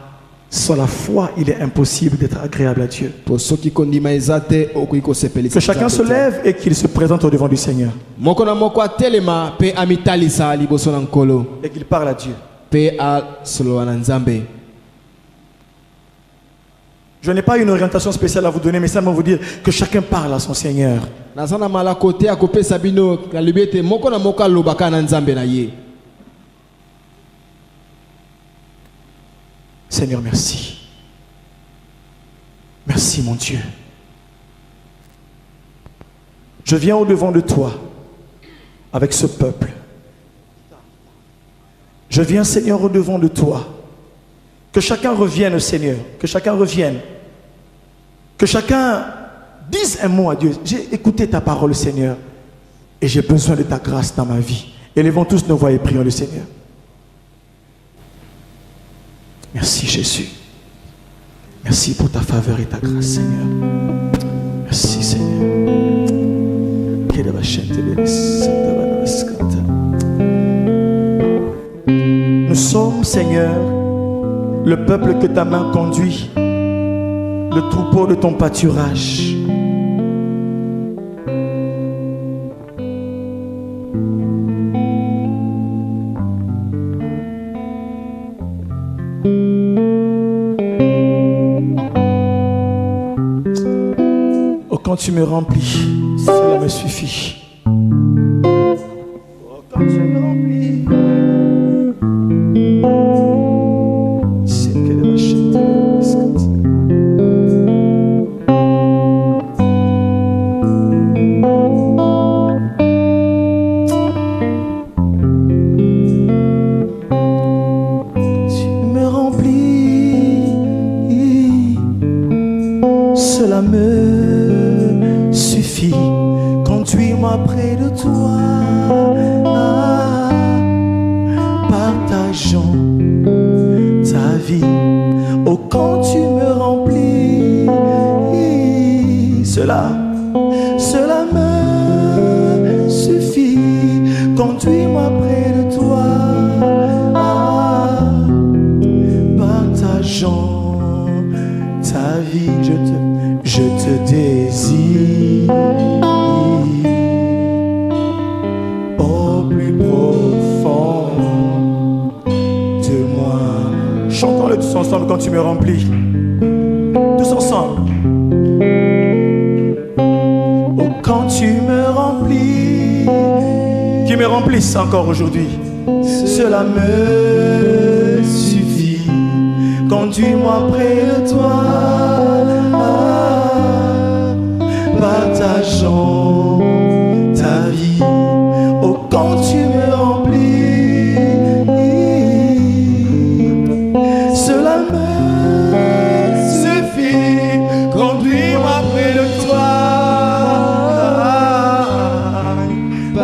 sans la foi, il est impossible d'être agréable à Dieu. po soki kondima eza te okoki kosepelisa Que chacun se lève et qu'il se présente au devant du Seigneur. moko na moko atelema mpe amitalisa liboso na nkolo Et qu'il parle à Dieu. mpe asolola na nzambe. Je n'ai pas une orientation spéciale à vous donner, mais simplement vous dire que chacun parle à son Seigneur. naza na malako te akopesa bino nalobi ete moko na moko alobaka na nzambe na ye. Seigneur, merci. Merci, mon Dieu. Je viens au devant de toi avec ce peuple. Je viens, Seigneur, au devant de toi. Que chacun revienne, Seigneur. Que chacun revienne. Que chacun dise un mot à Dieu. J'ai écouté ta parole, Seigneur. Et j'ai besoin de ta grâce dans ma vie. Élevons tous nos voix et prions le Seigneur. Merci, Jésus. Merci pour ta faveur et ta grâce, Seigneur. Merci, Seigneur. Nous sommes, Seigneur, le peuple que ta main conduit, le troupeau de ton pâturage. Oh, quand tu me remplis, cela me suffit. Oh, quand tu me remplis, c'est qu'elle va chanter. Tu me remplis, cela me suffit. Conduis-moi près de toi, partageons ta vie. Oh, quand tu me remplis, cela me suffit. Conduis-moi près de toi, partageons ta vie. Je te désire au plus profond de moi. Chantons-le tous ensemble quand tu me remplis. Tous ensemble. Oh, quand tu me remplis, qui me remplisse encore aujourd'hui. Cela me suffit. Conduis-moi près de toi, partageons ta vie. Oh, quand tu me remplis, cela me suffit. Conduis-moi près de toi,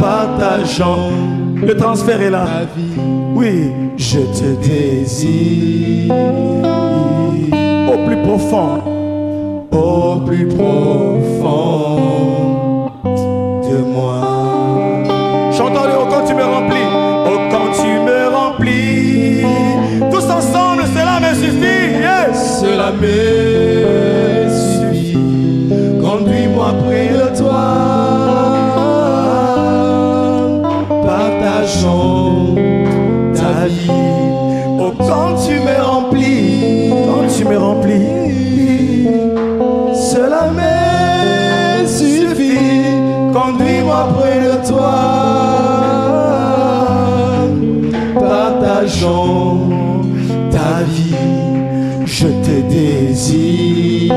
partageons. Le transfert est là. Oui, je te désire au plus profond, au plus profond de moi. Chantons-le, oh, quand tu me remplis, oh, quand tu me remplis, tous ensemble, cela me suffit. Yes. Cela me suffit. Conduis-moi près de toi, partageons ta vie. Oh, quand tu me remplis, cela me suffit. Conduis-moi près de toi, partageons ta vie. Je te désire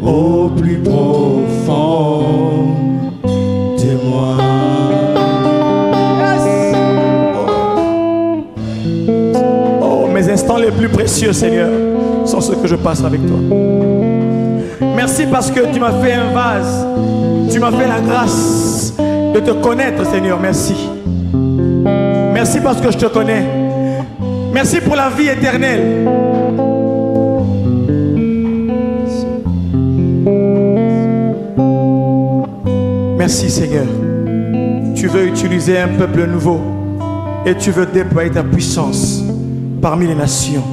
au plus profond de moi. les plus précieux, Seigneur, sont ceux que je passe avec toi. Merci parce que tu m'as fait un vase. Tu m'as fait la grâce de te connaître, Seigneur. Merci. Merci parce que je te connais. Merci pour la vie éternelle. Merci, Seigneur. Tu veux utiliser un peuple nouveau et tu veux déployer ta puissance parmi les nations.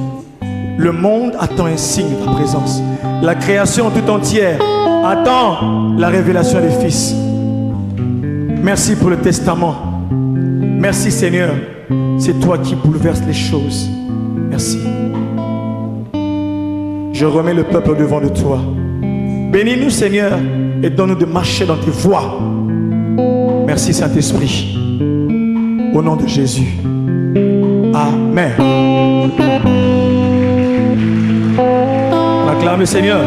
Le monde attend un signe de ta présence. La création tout entière attend la révélation des fils. Merci pour le testament. Merci, Seigneur. C'est toi qui bouleverses les choses. Merci. Je remets le peuple devant de toi. Bénis-nous, Seigneur, et donne-nous de marcher dans tes voies. Merci, Saint-Esprit. Au nom de Jésus. Amen. On acclame le Seigneur.